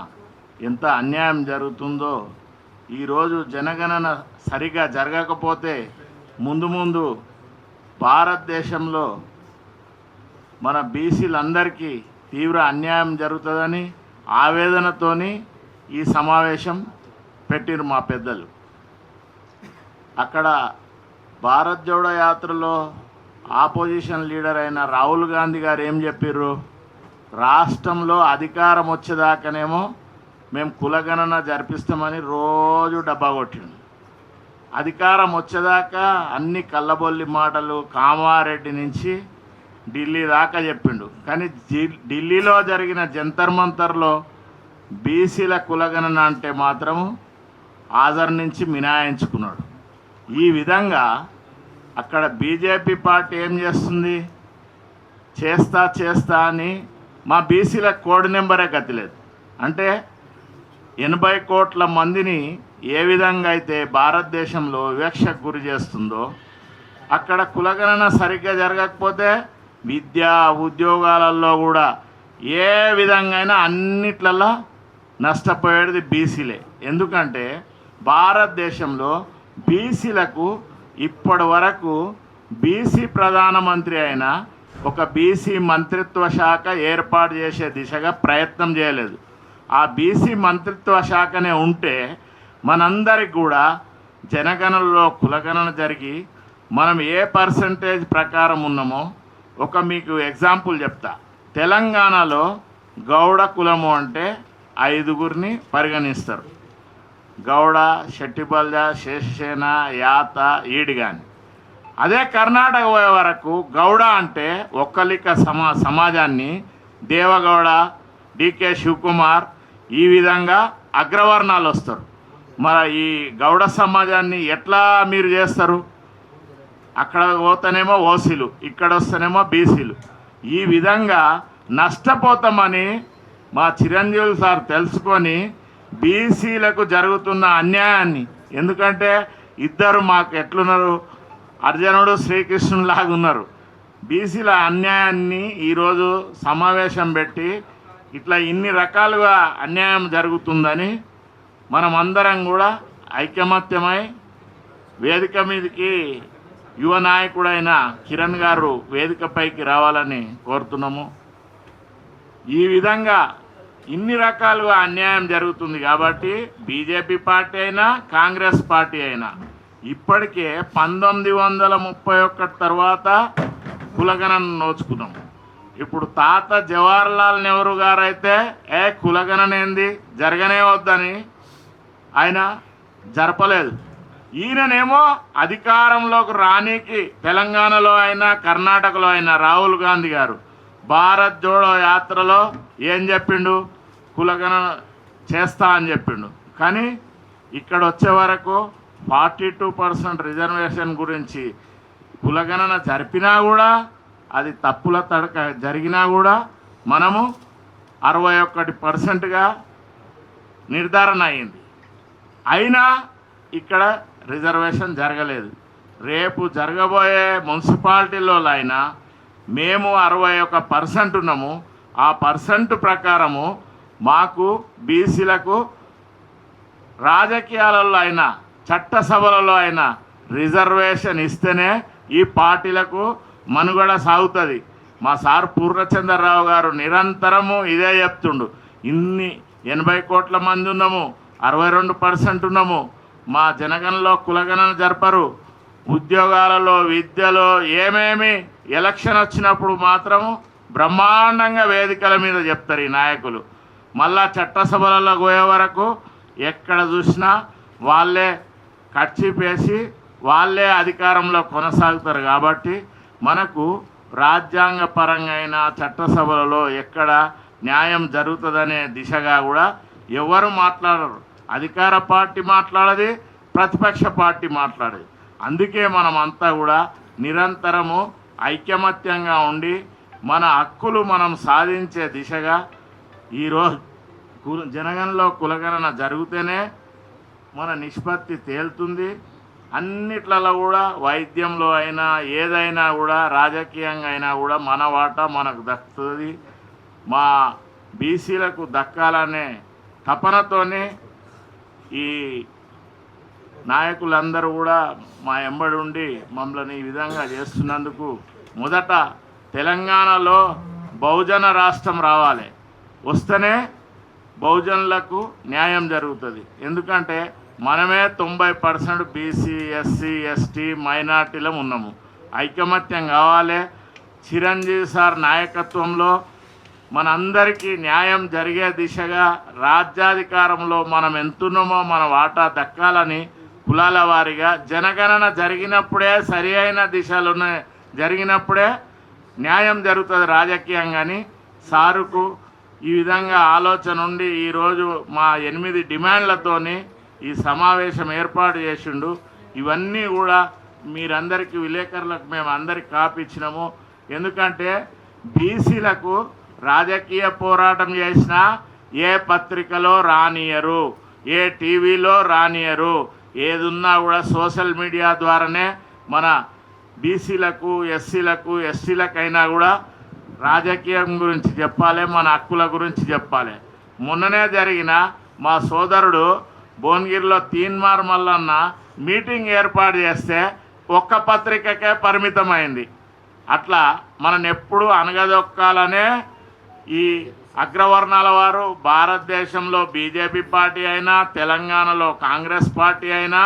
ఎంత అన్యాయం జరుగుతుందో, ఈరోజు జనగణన సరిగా జరగకపోతే ముందు ముందు భారతదేశంలో మన బీసీలందరికీ తీవ్ర అన్యాయం జరుగుతుందని ఆవేదనతోని ఈ సమావేశం పెట్టిరు మా పెద్దలు. అక్కడ భారత్ జోడో యాత్రలో ఆపోజిషన్ లీడర్ అయిన రాహుల్ గాంధీ గారు ఏం చెప్పారు, రాష్ట్రంలో అధికారం వచ్చేదాకానేమో మేము కులగణన జరిపిస్తామని రోజు డబ్బా కొట్టిండు. అధికారం వచ్చేదాకా అన్ని కళ్ళబొల్లి మాటలు కామారెడ్డి నుంచి ఢిల్లీ దాకా చెప్పిండు. కానీ ఢిల్లీలో జరిగిన జంతర్ మంతర్లో బీసీల కులగణన అంటే మాత్రము హాజరు నుంచి మినాయించుకున్నాడు. ఈ విధంగా అక్కడ బీజేపీ పార్టీ ఏం చేస్తుంది, చేస్తా అని మా బీసీల కోడ్ నెంబరే గతిలేదు. అంటే 80 కోట్ల మందిని ఏ విధంగా అయితే భారతదేశంలో వివక్షకు గురి చేస్తుందో, అక్కడ కులగణన సరిగ్గా జరగకపోతే విద్య ఉద్యోగాలలో కూడా ఏ విధంగా అయినా అన్నిట్లలో నష్టపోయేది బీసీలే. ఎందుకంటే భారతదేశంలో బీసీలకు ఇప్పటి వరకు బీసీ ప్రధానమంత్రి అయిన ఒక బీసీ మంత్రిత్వ శాఖ ఏర్పాటు చేసే దిశగా ప్రయత్నం చేయలేదు. ఆ బీసీ మంత్రిత్వ శాఖనే ఉంటే మనందరికి కూడా జనగణనలో కులగణన జరిగి మనం ఏ పర్సంటేజ్ ప్రకారం ఉన్నామో, ఒక మీకు ఎగ్జాంపుల్ చెప్తా. తెలంగాణలో గౌడ కులము అంటే 5గురిని పరిగణిస్తారు. గౌడ, శెట్టిబల్జ, శేషసేన, యాత, ఈడిగాని. అదే కర్ణాటక పోయే వరకు గౌడ అంటే ఒక్కలిక సమాజాన్ని దేవగౌడ, డికే శివకుమార్, ఈ విధంగా అగ్రవర్ణాలు వస్తారు. మరి ఈ గౌడ సమాజాన్ని ఎట్లా మీరు చేస్తారు? అక్కడ పోతేనేమో ఓసీలు, ఇక్కడ వస్తేనేమో బీసీలు. ఈ విధంగా నష్టపోతామని మా చిరంజీవి సార్ తెలుసుకొని బీసీలకు జరుగుతున్న అన్యాయాన్ని, ఎందుకంటే ఇద్దరు మాకు ఎట్లున్నారు, అర్జునుడు శ్రీకృష్ణుని లాగా ఉన్నారు. బీసీల అన్యాయాన్ని ఈరోజు సమావేశం పెట్టి ఇట్లా ఇన్ని రకాలుగా అన్యాయం జరుగుతుందని మనం అందరం కూడా ఐకమత్యమై వేదిక మీదకి యువ నాయకుడైన కిరణ్ గారు వేదికపైకి రావాలని కోరుతున్నాము. ఈ విధంగా ఇన్ని రకాలుగా అన్యాయం జరుగుతుంది కాబట్టి బీజేపీ పార్టీ అయినా కాంగ్రెస్ పార్టీ అయినా ఇప్పటికే 1931 తర్వాత కులగణన నోచుకున్నాం. ఇప్పుడు తాత జవహర్లాల్ నెహ్రూ గారు అయితే కులగణన ఏంది, జరగనే వద్దని ఆయన జరపలేదు. ఈయననేమో అధికారంలోకి రానీకి తెలంగాణలో అయినా కర్ణాటకలో అయినా రాహుల్ గాంధీ గారు భారత్ జోడో యాత్రలో ఏం చెప్పిండు, కులగణన చేస్తా అని చెప్పిండు. కానీ ఇక్కడ వచ్చే వరకు 42% రిజర్వేషన్ గురించి కులగణన జరిపినా కూడా, అది తప్పుల తడక జరిగినా కూడా మనము 61%గా నిర్ధారణ అయింది. అయినా ఇక్కడ రిజర్వేషన్ జరగలేదు. రేపు జరగబోయే మున్సిపాలిటీలో అయినా మేము 61% ఉన్నాము. ఆ పర్సెంట్ ప్రకారము మాకు బీసీలకు రాజకీయాలలో అయినా చట్టసభలలో అయినా రిజర్వేషన్ ఇస్తేనే ఈ పార్టీలకు మనుగడ సాగుతుంది. మా సార్ పూర్ణచంద్రరావు గారు నిరంతరము ఇదే చెప్తుండు. 80 కోట్ల మంది ఉన్నాము, 62% ఉన్నాము, మా జనగణలో కులగణన జరపరు. ఉద్యోగాలలో విద్యలో ఏమేమి ఎలక్షన్ వచ్చినప్పుడు మాత్రము బ్రహ్మాండంగా వేదికల మీద చెప్తారు ఈ నాయకులు. మళ్ళా చట్టసభలలో పోయే వరకు ఎక్కడ చూసినా వాళ్ళే కర్చీపేసి వాళ్ళే అధికారంలో కొనసాగుతారు. కాబట్టి మనకు రాజ్యాంగపరంగా అయినా చట్టసభలలో ఎక్కడ న్యాయం జరుగుతుందనే దిశగా కూడా ఎవరు మాట్లాడరు. అధికార పార్టీ మాట్లాడది, ప్రతిపక్ష పార్టీ మాట్లాడేది. అందుకే మనం అంతా కూడా నిరంతరము ఐకమత్యంగా ఉండి మన హక్కులు మనం సాధించే దిశగా ఈరోజు జనగణలో కులగణన జరిగితేనే మన నిష్పత్తి తేలుతుంది. అన్నిట్లలో కూడా వైద్యంలో అయినా ఏదైనా కూడా రాజకీయంగా అయినా కూడా మన వాటా మనకు దక్కుతుంది. మా బీసీలకు దక్కాలనే తపనతోనే ఈ నాయకులందరూ కూడా మా ఎంబడి ఉండి మమ్మల్ని ఈ విధంగా చేస్తున్నందుకు మొదట తెలంగాణలో బహుజన రాష్ట్రం రావాలి, వస్తేనే బహుజనులకు న్యాయం జరుగుతుంది. ఎందుకంటే మనమే 90% బీసీ, ఎస్సీ, ఎస్టీ, మైనార్టీలో ఉన్నాము. ఐకమత్యం కావాలి. చిరంజీవి సార్ నాయకత్వంలో మనందరికీ న్యాయం జరిగే దిశగా రాజ్యాధికారంలో మనం ఎంతున్నామో మన వాటా దక్కాలని కులాల వారీగా జనగణన జరిగినప్పుడే సరి అయిన దిశలో జరిగినప్పుడే న్యాయం జరుగుతుంది రాజకీయంగాని. సారుకు ఈ విధంగా ఆలోచన ఉండి ఈరోజు మా 8 డిమాండ్లతోని ఈ సమావేశం ఏర్పాటు చేసిండు. ఇవన్నీ కూడా మీరందరికీ విలేకరులకు మేము అందరికి కాపీ ఇచ్చినాము. ఎందుకంటే బీసీలకు రాజకీయ పోరాటం చేసినా ఏ పత్రికలో రానియరు, ఏ టీవీలో రానియరు. ఏదున్నా కూడా సోషల్ మీడియా ద్వారానే మన బీసీలకు, ఎస్సీలకు, ఎస్టీలకైనా కూడా రాజకీయం గురించి చెప్పాలి, మన హక్కుల గురించి చెప్పాలి. మొన్ననే జరిగిన మా సోదరుడు భువనగిరిలో తీన్మార్ మల్లన్న మీటింగ్ ఏర్పాటు చేస్తే ఒక్క పత్రికకే పరిమితమైంది. అట్లా మనం ఎప్పుడు అనగదొక్కాలనే ఈ అగ్రవర్ణాల వారు భారతదేశంలో బీజేపీ పార్టీ అయినా తెలంగాణలో కాంగ్రెస్ పార్టీ అయినా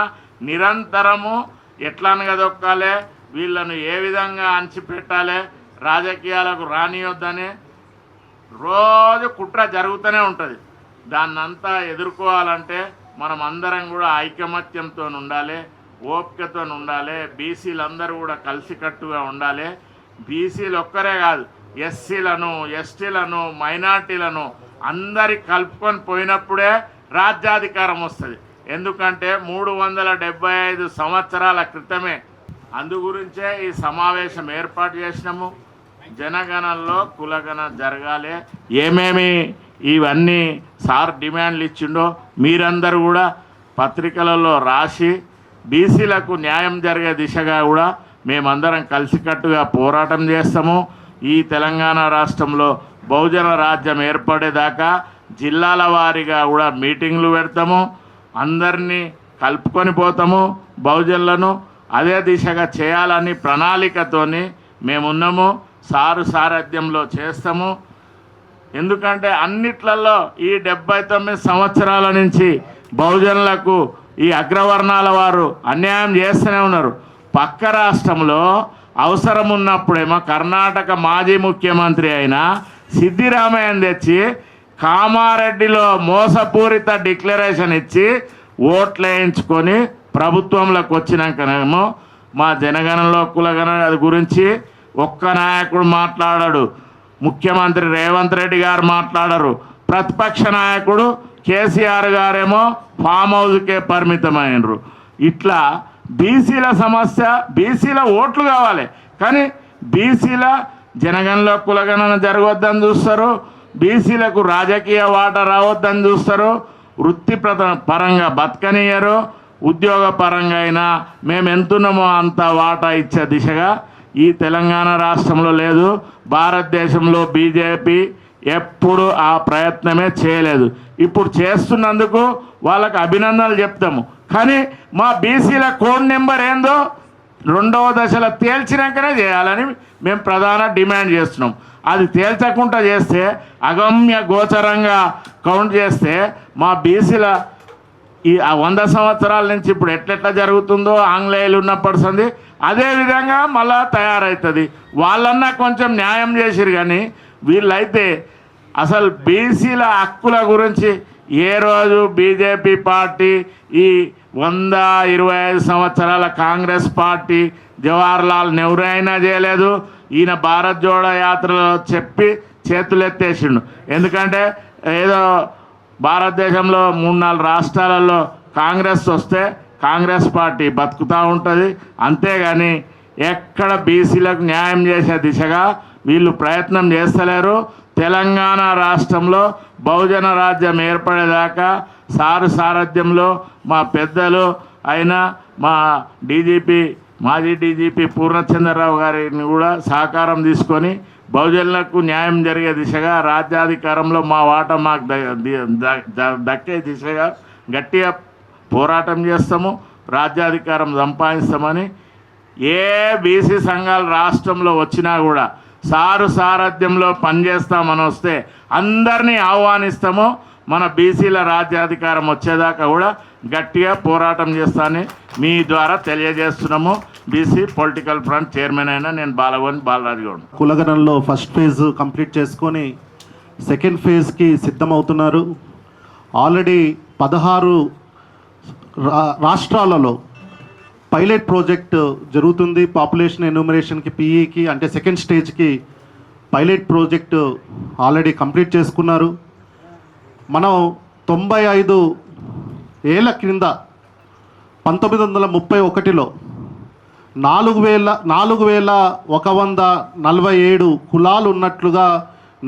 నిరంతరము ఎట్లా అనగదొక్కాలి, వీళ్ళను ఏ విధంగా అణచిపెట్టాలి, రాజకీయాలకు రానియొద్దని రోజు కుట్ర జరుగుతూనే ఉంటుంది. దాన్నంతా ఎదుర్కోవాలంటే మనం అందరం కూడా ఐకమత్యంతో ఉండాలి, ఓపికతో ఉండాలి. బీసీలందరూ కూడా కలిసికట్టుగా ఉండాలి. బీసీలు ఒక్కరే కాదు, ఎస్సీలను, ఎస్టీలను, మైనార్టీలను అందరి కలుపుకొని పోయినప్పుడే రాజ్యాధికారం వస్తుంది. ఎందుకంటే 375 సంవత్సరాల క్రితమే. అందుగురించే ఈ సమావేశం ఏర్పాటు చేసినాము. జనగణనలో కులగణన జరగాలి. ఏమేమి ఇవన్నీ సార్ డిమాండ్లు ఇచ్చిండో మీరందరూ కూడా పత్రికలలో రాసి బీసీలకు న్యాయం జరిగే దిశగా కూడా మేమందరం కలిసికట్టుగా పోరాటం చేస్తాము. ఈ తెలంగాణ రాష్ట్రంలో బహుజన రాజ్యం ఏర్పడేదాకా జిల్లాల వారీగా కూడా మీటింగ్లు పెడతాము. అందరినీ కలుపుకొని పోతాము. బహుజనులను అదే దిశగా చేయాలని ప్రణాళికతోని మేమున్నాము. సారు సారథ్యంలో చేస్తాము. ఎందుకంటే అన్నిట్లలో ఈ 79 సంవత్సరాల నుంచి బహుజనులకు ఈ అగ్రవర్ణాల వారు అన్యాయం చేస్తూనే ఉన్నారు. పక్క రాష్ట్రంలో అవసరం ఉన్నప్పుడేమో కర్ణాటక మాజీ ముఖ్యమంత్రి అయిన సిద్దిరామయ్యను తెచ్చి కామారెడ్డిలో మోసపూరిత డిక్లరేషన్ ఇచ్చి ఓట్లు వేయించుకొని ప్రభుత్వంలోకి వచ్చినాకనేమో మా జనగణంలో కులగణ గురించి ఒక్క నాయకుడు మాట్లాడాడు. ముఖ్యమంత్రి రేవంత్ రెడ్డి గారు మాట్లాడరు. ప్రతిపక్ష నాయకుడు కేసీఆర్ గారేమో ఫామ్ హౌస్కే పరిమితమైనరు. ఇట్లా బీసీల సమస్య, బీసీల ఓట్లు కావాలి కానీ బీసీల జనగణంలో కులగణన జరగవద్దని చూస్తారు, బీసీలకు రాజకీయ వాటా రావద్దని చూస్తారు, వృత్తి పరంగా బతకనియరు, ఉద్యోగ పరంగా అయినా మేము ఎంతున్నామో అంత వాటా ఇచ్చే దిశగా ఈ తెలంగాణ రాష్ట్రంలో లేదు. భారతదేశంలో బీజేపీ ఎప్పుడు ఆ ప్రయత్నమే చేయలేదు. ఇప్పుడు చేస్తున్నందుకు వాళ్ళకు అభినందనలు చెప్తాము. కానీ మా బీసీల కోడ్ నెంబర్ ఏందో 2వ దశలో తేల్చినాకనే చేయాలని మేము ప్రధాన డిమాండ్ చేస్తున్నాం. అది తేల్చకుండా చేస్తే అగమ్య గోచరంగా కౌంట్ చేస్తే మా బీసీల ఈ 100 సంవత్సరాల నుంచి ఇప్పుడు ఎట్లెట్లా జరుగుతుందో ఆంగ్లేయులు ఉన్నప్పటి సంది అదేవిధంగా మళ్ళా తయారవుతుంది. వాళ్ళన్నా కొంచెం న్యాయం చేసిరు కానీ వీళ్ళైతే అసలు బీసీల హక్కుల గురించి ఏ రోజు బీజేపీ పార్టీ ఈ 125 సంవత్సరాల కాంగ్రెస్ పార్టీ జవహర్లాల్ నెహ్రూ అయినా చేయలేదు. ఈయన భారత్ జోడో యాత్రలో చెప్పి చేతులెత్తేసిండు. ఎందుకంటే ఏదో భారతదేశంలో 3-4 రాష్ట్రాలలో కాంగ్రెస్ వస్తే కాంగ్రెస్ పార్టీ బతుకుతూ ఉంటుంది. అంతేగాని ఎక్కడ బీసీలకు న్యాయం చేసే దిశగా వీళ్ళు ప్రయత్నం చేస్తలేరు. తెలంగాణ రాష్ట్రంలో బహుజన రాజ్యం ఏర్పడేదాకా సారు సారథ్యంలో మా పెద్దలు అయిన మా డీజీపీ, మాజీ డీజీపీ పూర్ణచంద్రరావు గారిని కూడా సహకారం తీసుకొని బహుజనులకు న్యాయం జరిగే దిశగా రాజ్యాధికారంలో మా వాటా మాకు దక్కే దిశగా గట్టిగా పోరాటం చేస్తాము. రాజ్యాధికారం సంపాదిస్తామని ఏ బీసీ సంఘాలు రాష్ట్రంలో వచ్చినా కూడా సారు సారథ్యంలో పనిచేస్తామని వస్తే అందరినీ ఆహ్వానిస్తాము. మన బీసీల రాజ్యాధికారం వచ్చేదాకా కూడా గట్టిగా పోరాటం చేస్తానని మీ ద్వారా తెలియజేస్తున్నాము. బీసీ పొలిటికల్ ఫ్రంట్ చైర్మన్ అయినా నేను బాలగోని బాలరాజు గౌడ్. కులగణంలో ఫస్ట్ ఫేజ్ కంప్లీట్ చేసుకొని సెకండ్ ఫేజ్కి సిద్ధమవుతున్నారు. ఆల్రెడీ 16 రాష్ట్రాలలో పైలట్ ప్రాజెక్ట్ జరుగుతుంది. పాపులేషన్ ఎన్యూమరేషన్కి, పీఈకి అంటే సెకండ్ స్టేజ్కి పైలట్ ప్రాజెక్ట్ ఆల్రెడీ కంప్లీట్ చేసుకున్నారు. మనం 95 ఏళ్ళ క్రింద 1931లో 4147 కులాలు ఉన్నట్లుగా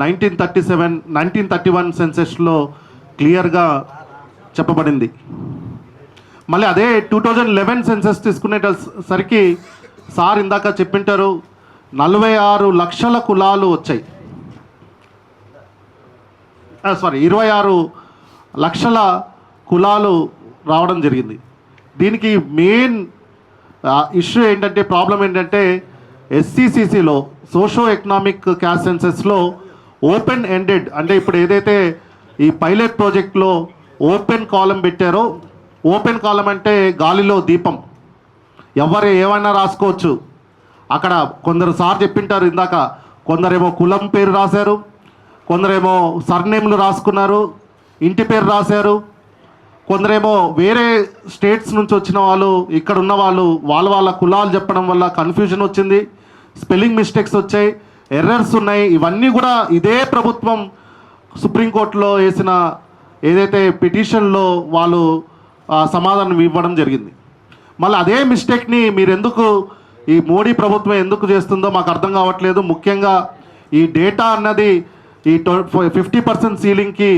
1931 సెన్సెస్లో క్లియర్గా చెప్పబడింది. మళ్ళీ అదే 2011 సెన్సెస్ తీసుకునేసరికి సార్ ఇందాక చెప్పింటారు 46 లక్షల కులాలు వచ్చాయి. 26 లక్షల కులాలు రావడం జరిగింది. దీనికి మెయిన్ ఇష్యూ ఏంటంటే, ప్రాబ్లం ఏంటంటే ఎస్సీసీసీలో సోషో ఎకనామిక్ క్యాస్ట్ సెన్సెస్లో ఓపెన్ ఎండెడ్ అంటే ఇప్పుడు ఏదైతే ఈ పైలట్ ప్రాజెక్ట్లో ఓపెన్ కాలం పెట్టారో, ఓపెన్ కాలం అంటే గాలిలో దీపం, ఎవరు ఏమైనా రాసుకోవచ్చు. అక్కడ కొందరు సార్ చెప్పింటారు ఇందాక, కొందరేమో కులం పేరు రాశారు, కొందరేమో సర్నేమ్లు రాసుకున్నారు, ఇంటి పేరు రాశారు, కొందరేమో వేరే స్టేట్స్ నుంచి వచ్చిన వాళ్ళు, ఇక్కడ ఉన్న వాళ్ళు వాళ్ళ కులాలు చెప్పడం వల్ల కన్ఫ్యూజన్ వచ్చింది, స్పెల్లింగ్ మిస్టేక్స్ వచ్చాయి, ఎర్రర్స్ ఉన్నాయి. ఇవన్నీ కూడా ఇదే ప్రభుత్వం సుప్రీంకోర్టులో వేసిన ఏదైతే పిటిషన్లో వాళ్ళు సమాధానం ఇవ్వడం జరిగింది. మళ్ళీ అదే మిస్టేక్ని మీరు ఎందుకు, ఈ మోడీ ప్రభుత్వం ఎందుకు చేస్తుందో మాకు అర్థం కావట్లేదు. ముఖ్యంగా ఈ డేటా అన్నది ఈ 50% సీలింగ్కి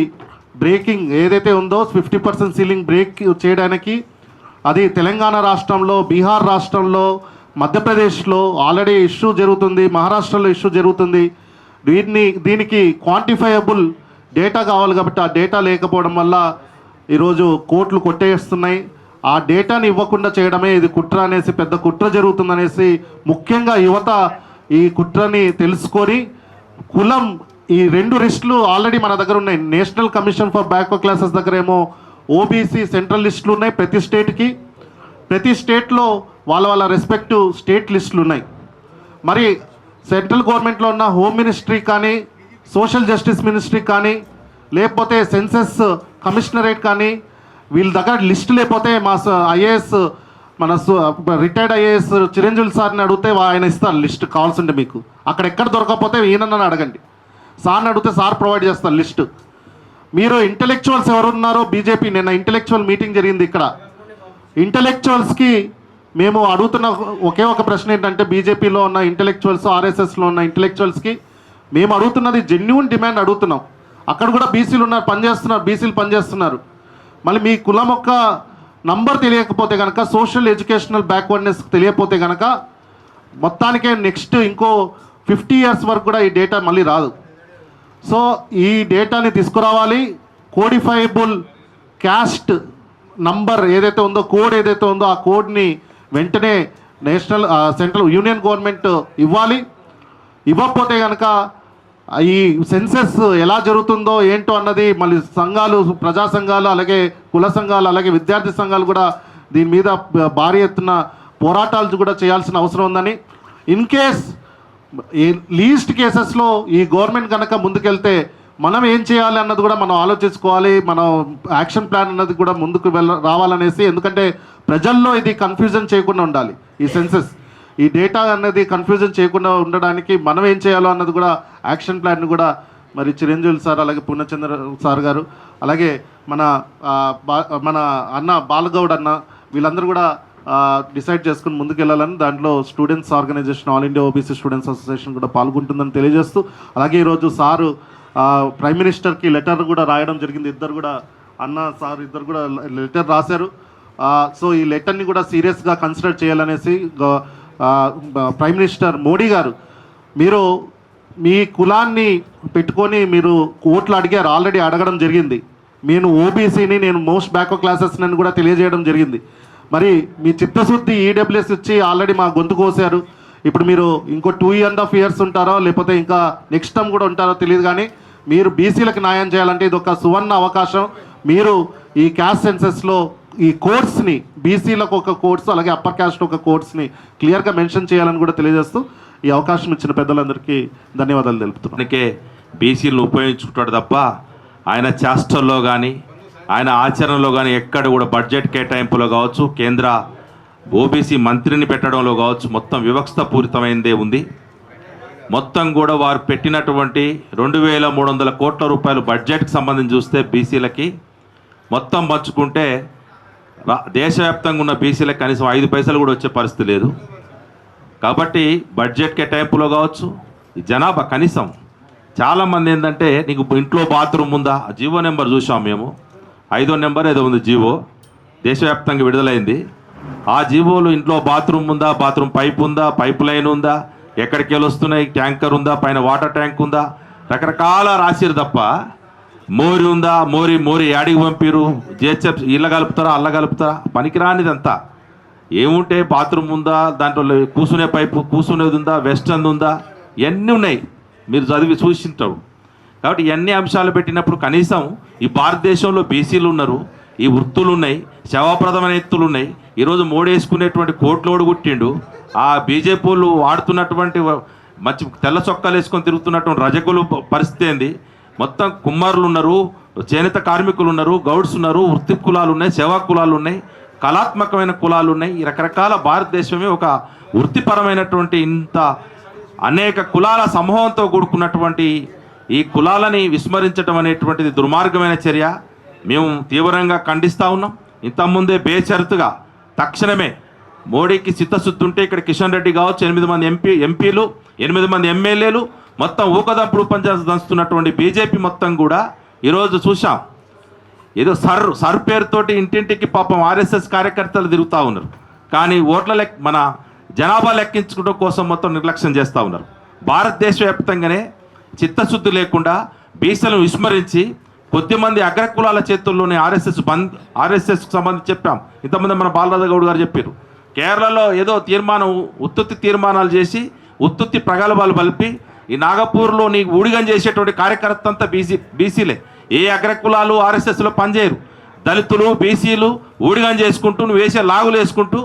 బ్రేకింగ్ ఏదైతే ఉందో 50% సీలింగ్ బ్రేక్ చేయడానికి అది తెలంగాణ రాష్ట్రంలో, బీహార్ రాష్ట్రంలో, మధ్యప్రదేశ్లో ఆల్రెడీ ఇష్యూ జరుగుతుంది, మహారాష్ట్రలో ఇష్యూ జరుగుతుంది. దీనికి క్వాంటిఫైయబుల్ డేటా కావాలి కాబట్టి ఆ డేటా లేకపోవడం వల్ల ఈరోజు కోర్టులు కొట్టేస్తున్నాయి. ఆ డేటాని ఇవ్వకుండా చేయడమే ఇది కుట్ర అనేసి, పెద్ద కుట్ర జరుగుతుందనేసి ముఖ్యంగా యువత ఈ కుట్రని తెలుసుకొని కులం ఈ 2 లిస్టులు ఆల్రెడీ మన దగ్గర ఉన్నాయి. National commission for backward classes దగ్గర ఏమో ఓబీసీ సెంట్రల్ లిస్టులు ఉన్నాయి ప్రతి స్టేట్కి. ప్రతి స్టేట్లో వాళ్ళ రెస్పెక్టివ్ స్టేట్ లిస్టులు ఉన్నాయి. మరి సెంట్రల్ గవర్నమెంట్లో ఉన్న హోమ్ మినిస్ట్రీ కానీ, సోషల్ జస్టిస్ మినిస్ట్రీ కానీ, లేకపోతే సెన్సస్ కమిషనరేట్ కానీ వీళ్ళ దగ్గర లిస్ట్ లేకపోతే మా ఐఏఎస్ రిటైర్డ్ ఐఏఎస్ చిరంజీవి సార్ని అడిగితే ఆయన ఇస్తారు లిస్ట్ కావాల్సింటే మీకు. అక్కడ ఎక్కడ దొరకకపోతే ఈయనని అడగండి, సార్ని అడిగితే సార్ ప్రొవైడ్ చేస్తారు లిస్టు. మీరు ఇంటలెక్చువల్స్ ఎవరున్నారో బీజేపీ, నిన్న ఇంటలెక్చువల్ మీటింగ్ జరిగింది ఇక్కడ. ఇంటలెక్చువల్స్కి మేము అడుగుతున్న ఒకే ఒక ప్రశ్న ఏంటంటే, బీజేపీలో ఉన్న ఇంటలెక్చువల్స్, ఆర్ఎస్ఎస్లో ఉన్న ఇంటలెక్చువల్స్కి మేము అడుగుతున్నది జెన్యూన్ డిమాండ్ అడుగుతున్నాం. అక్కడ కూడా బీసీలు ఉన్నారు, పనిచేస్తున్నారు, బీసీలు పనిచేస్తున్నారు. మళ్ళీ మీ కులం యొక్క నంబర్ తెలియకపోతే కనుక, సోషల్ ఎడ్యుకేషనల్ బ్యాక్వర్డ్నెస్ తెలియకపోతే కనుక మొత్తానికే నెక్స్ట్ ఇంకో 50 years వరకు కూడా ఈ డేటా మళ్ళీ రాదు. సో ఈ డేటాని తీసుకురావాలి. కోడిఫైబుల్ క్యాస్ట్ నంబర్ ఏదైతే ఉందో, కోడ్ ఏదైతే ఉందో, ఆ కోడ్ని వెంటనే నేషనల్ సెంట్రల్ యూనియన్ గవర్నమెంట్ ఇవ్వాలి. ఇవ్వకపోతే కనుక ఈ సెన్సెస్ ఎలా జరుగుతుందో ఏంటో అన్నది మళ్ళీ సంఘాలు, ప్రజా సంఘాలు, అలాగే కుల సంఘాలు, అలాగే విద్యార్థి సంఘాలు కూడా దీని మీద భారీ ఎత్తున పోరాటాలు కూడా చేయాల్సిన అవసరం ఉందని, ఇన్ కేస్ లీస్ట్ కేసెస్లో ఈ గవర్నమెంట్ కనుక ముందుకెళ్తే మనం ఏం చేయాలి అన్నది కూడా మనం ఆలోచించుకోవాలి. మనం యాక్షన్ ప్లాన్ అన్నది కూడా ముందుకు రావాలనేసి, ఎందుకంటే ప్రజల్లో ఇది కన్ఫ్యూజన్ చేయకుండా ఉండాలి. ఈ సెన్సెస్, ఈ డేటా అనేది కన్ఫ్యూజన్ చేయకుండా ఉండడానికి మనం ఏం చేయాలో అన్నది కూడా యాక్షన్ ప్లాన్ కూడా మరి చిరంజీవి సార్, అలాగే పూర్ణచంద్ర సార్ గారు, అలాగే మన అన్న బాలగౌడ్ అన్న, వీళ్ళందరూ కూడా డిసైడ్ చేసుకుని ముందుకెళ్ళాలని, దాంట్లో students organization, all India OBC students association కూడా పాల్గొంటుందని తెలియజేస్తూ, అలాగే ఈరోజు సారు ప్రైమ్ మినిస్టర్కి లెటర్ కూడా రాయడం జరిగింది. ఇద్దరు కూడా అన్న సార్ ఇద్దరు కూడా లెటర్ రాశారు. సో ఈ లెటర్ని కూడా సీరియస్గా కన్సిడర్ చేయాలనేసి ప్రైమ్ మినిస్టర్ మోడీ గారు, మీరు మీ కులాన్ని పెట్టుకొని మీరు ఓట్లు అడిగారు, ఆల్రెడీ అడగడం జరిగింది. నేను ఓబీసీని, నేను మోస్ట్ బ్యాక్వర్డ్ క్లాసెస్ అని కూడా తెలియజేయడం జరిగింది. మరి మీ చిత్తశుద్ధి ఈడబ్ల్యూఎస్ ఇచ్చి ఆల్రెడీ మా గొంతు కోసారు. ఇప్పుడు మీరు ఇంకో 2.5 years ఉంటారో, లేకపోతే ఇంకా నెక్స్ట్ టైం కూడా ఉంటారో తెలియదు, కానీ మీరు బీసీలకు న్యాయం చేయాలంటే ఇది ఒక సువర్ణ అవకాశం. మీరు ఈ క్యాస్ట్ సెన్సెస్లో ఈ కోడ్స్ని, బీసీలకు ఒక కోడ్స్, అలాగే అప్పర్ క్యాస్ట్ ఒక కోడ్స్ని క్లియర్గా మెన్షన్ చేయాలని కూడా తెలియజేస్తూ ఈ అవకాశం ఇచ్చిన పెద్దలందరికీ ధన్యవాదాలు తెలుపుతున్నాను. అందుకే బీసీలను ఉపయోగించుకుంటాడు తప్ప ఆయన చేష్టల్లో కానీ, ఆయన ఆచరణలో కానీ ఎక్కడ కూడా బడ్జెట్ కేటాయింపులో కావచ్చు, కేంద్ర ఓబీసీ మంత్రిని పెట్టడంలో కావచ్చు, మొత్తం వివక్షపూరితమైనదే ఉంది. మొత్తం కూడా వారు పెట్టినటువంటి 2,300 కోట్ల రూపాయలు బడ్జెట్కి సంబంధించి చూస్తే బీసీలకి మొత్తం పంచుకుంటే దేశవ్యాప్తంగా ఉన్న బీసీలకు కనీసం 5 పైసలు కూడా వచ్చే పరిస్థితి లేదు. కాబట్టి బడ్జెట్ కేటాయింపులో కావచ్చు, ఈ జనాభా కనీసం చాలామంది ఏంటంటే, నీకు ఇంట్లో బాత్రూమ్ ఉందా, జీవో నెంబర్ చూసాం మేము, 5వ నెంబర్ ఏదో ఉంది జీవో, దేశవ్యాప్తంగా విడుదలైంది. ఆ జీవోలు ఇంట్లో బాత్రూమ్ ఉందా, బాత్రూమ్ పైప్ ఉందా, పైప్ లైన్ ఉందా, ఎక్కడికి వెళ్ళి వస్తున్నాయి, ట్యాంకర్ ఉందా, పైన వాటర్ ట్యాంక్ ఉందా, రకరకాల రాసిరు తప్ప మోరి ఉందా, మోరి యాడికి పంపిరు, జేహెచ్ఎఫ్ ఇళ్ళ కలుపుతారా, అల్ల కలుపుతారా, పనికిరానిదంతా. ఏముంటే బాత్రూమ్ ఉందా, దాంట్లో కూసునే పైపు, కూసునేది ఉందా, వెస్టర్న్ ఉందా, ఇవన్నీ ఉన్నాయి, మీరు చదివి చూసింటారు. కాబట్టి ఇవన్నీ అంశాలు పెట్టినప్పుడు కనీసం ఈ భారతదేశంలో బీసీలు ఉన్నారు, ఈ వృత్తులు ఉన్నాయి, సేవాప్రదమైన ఎత్తులు ఉన్నాయి. ఈరోజు మోడేసుకునేటువంటి కోట్లోడు కుట్టిండు. ఆ బీజేపీ వాళ్ళు వాడుతున్నటువంటి మంచి తెల్ల చొక్కాలు వేసుకొని తిరుగుతున్నటువంటి రజకులు పరిస్థితి ఏంది? మొత్తం కుమ్మరులు ఉన్నారు, చేనేత కార్మికులు ఉన్నారు, గౌడ్స్ ఉన్నారు, వృత్తి కులాలు ఉన్నాయి, సేవా కులాలు ఉన్నాయి, కళాత్మకమైన కులాలు ఉన్నాయి. ఈ రకరకాల భారతదేశమే ఒక వృత్తిపరమైనటువంటి ఇంత అనేక కులాల సమూహంతో కూడుకున్నటువంటి ఈ కులాలని విస్మరించడం అనేటువంటిది దుర్మార్గమైన చర్య. మేము తీవ్రంగా ఖండిస్తూ ఉన్నాం. ఇంతకుముందే బేషరతుగా తక్షణమే మోడీకి చిత్తశుద్ధి ఉంటే ఇక్కడ కిషన్ రెడ్డి కావచ్చు, 8 మంది ఎంపీలు, 8 మంది ఎమ్మెల్యేలు, మొత్తం ఊకదంపుడు పనిచేస్తున్నటువంటి బీజేపీ మొత్తం కూడా ఈరోజు చూసాం. ఏదో సర్ పేరుతోటి ఇంటింటికి పాపం ఆర్ఎస్ఎస్ కార్యకర్తలు తిరుగుతూ ఉన్నారు. కానీ ఓట్ల మన జనాభా లెక్కించుకోవడం కోసం మొత్తం నిర్లక్ష్యం చేస్తూ ఉన్నారు. భారతదేశ వ్యాప్తంగానే చిత్తశుద్ధి లేకుండా బీసీలను విస్మరించి కొద్దిమంది అగ్రకులాల చేతుల్లోనే ఆర్ఎస్ఎస్కు సంబంధించి చెప్పాం. ఇంతమంది మన బాలరాజు గౌడ్ గారు చెప్పారు. కేరళలో ఏదో ఉత్తుత్తి తీర్మానాలు చేసి ఉత్తుత్తి ప్రగల్భాలు పలిపి ఈ నాగపూర్లో నీకు ఊడిగం చేసేటువంటి కార్యకర్త అంతా బీసీలే. ఏ అగ్రకులాలు ఆర్ఎస్ఎస్లో పనిచేయరు. దళితులు, బీసీలు ఊడిగం చేసుకుంటూ, నువ్వు వేసే లాగులు వేసుకుంటూ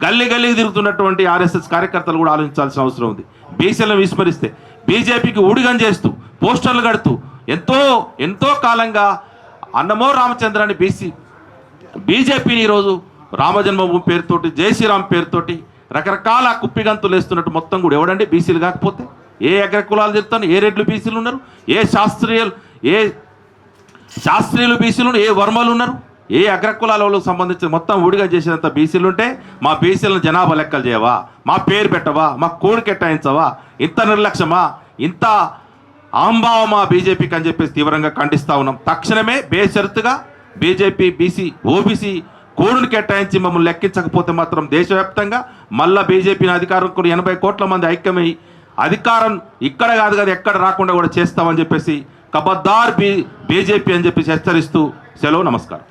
గల్లీకి తిరుగుతున్నటువంటి ఆర్ఎస్ఎస్ కార్యకర్తలు కూడా ఆలోచించాల్సిన అవసరం ఉంది. బీసీలను విస్మరిస్తే బీజేపీకి ఊడిగం చేస్తూ పోస్టర్లు కడుతూ ఎంతో కాలంగా అన్నమో రామచంద్రాన్ని బీజేపీని ఈరోజు రామజన్మభూమి పేరుతోటి, జై శ్రీరామ్ పేరుతోటి రకరకాల కుప్పిగంతులు వేస్తున్నట్టు మొత్తం కూడా ఎవడండి బీసీలు కాకపోతే? ఏ అగ్రకులాలు చెప్తాను? ఏ రెడ్లు బీసీలు ఉన్నారు? ఏ శాస్త్రీయులు బీసీలు, ఏ వర్మలు ఉన్నారు? ఏ అగ్రకులాల వాళ్ళకు సంబంధించి మొత్తం ఊడిగా చేసినంత బీసీలు ఉంటే మా బీసీలను జనాభా లెక్కలు చేయవా? మా పేరు పెట్టవా? మా కోడ్ కేటాయించవా? ఇంత నిర్లక్ష్యమా? ఇంత అహంభావమా బీజేపీకి అని చెప్పేసి తీవ్రంగా ఖండిస్తూ ఉన్నాం. తక్షణమే బేషరతుగా బీజేపీ ఓబీసీ కోడ్ను కేటాయించి మమ్మల్ని లెక్కించకపోతే మాత్రం దేశవ్యాప్తంగా మళ్ళా బీజేపీని అధికారం కూడా 80 కోట్ల మంది ఐక్యమై అధికారం ఇక్కడ కాదు కదా ఎక్కడ రాకుండా కూడా చేస్తామని చెప్పేసి కబద్దార్ బీజేపీ అని చెప్పేసి హెచ్చరిస్తూ సెలవు. నమస్కారం.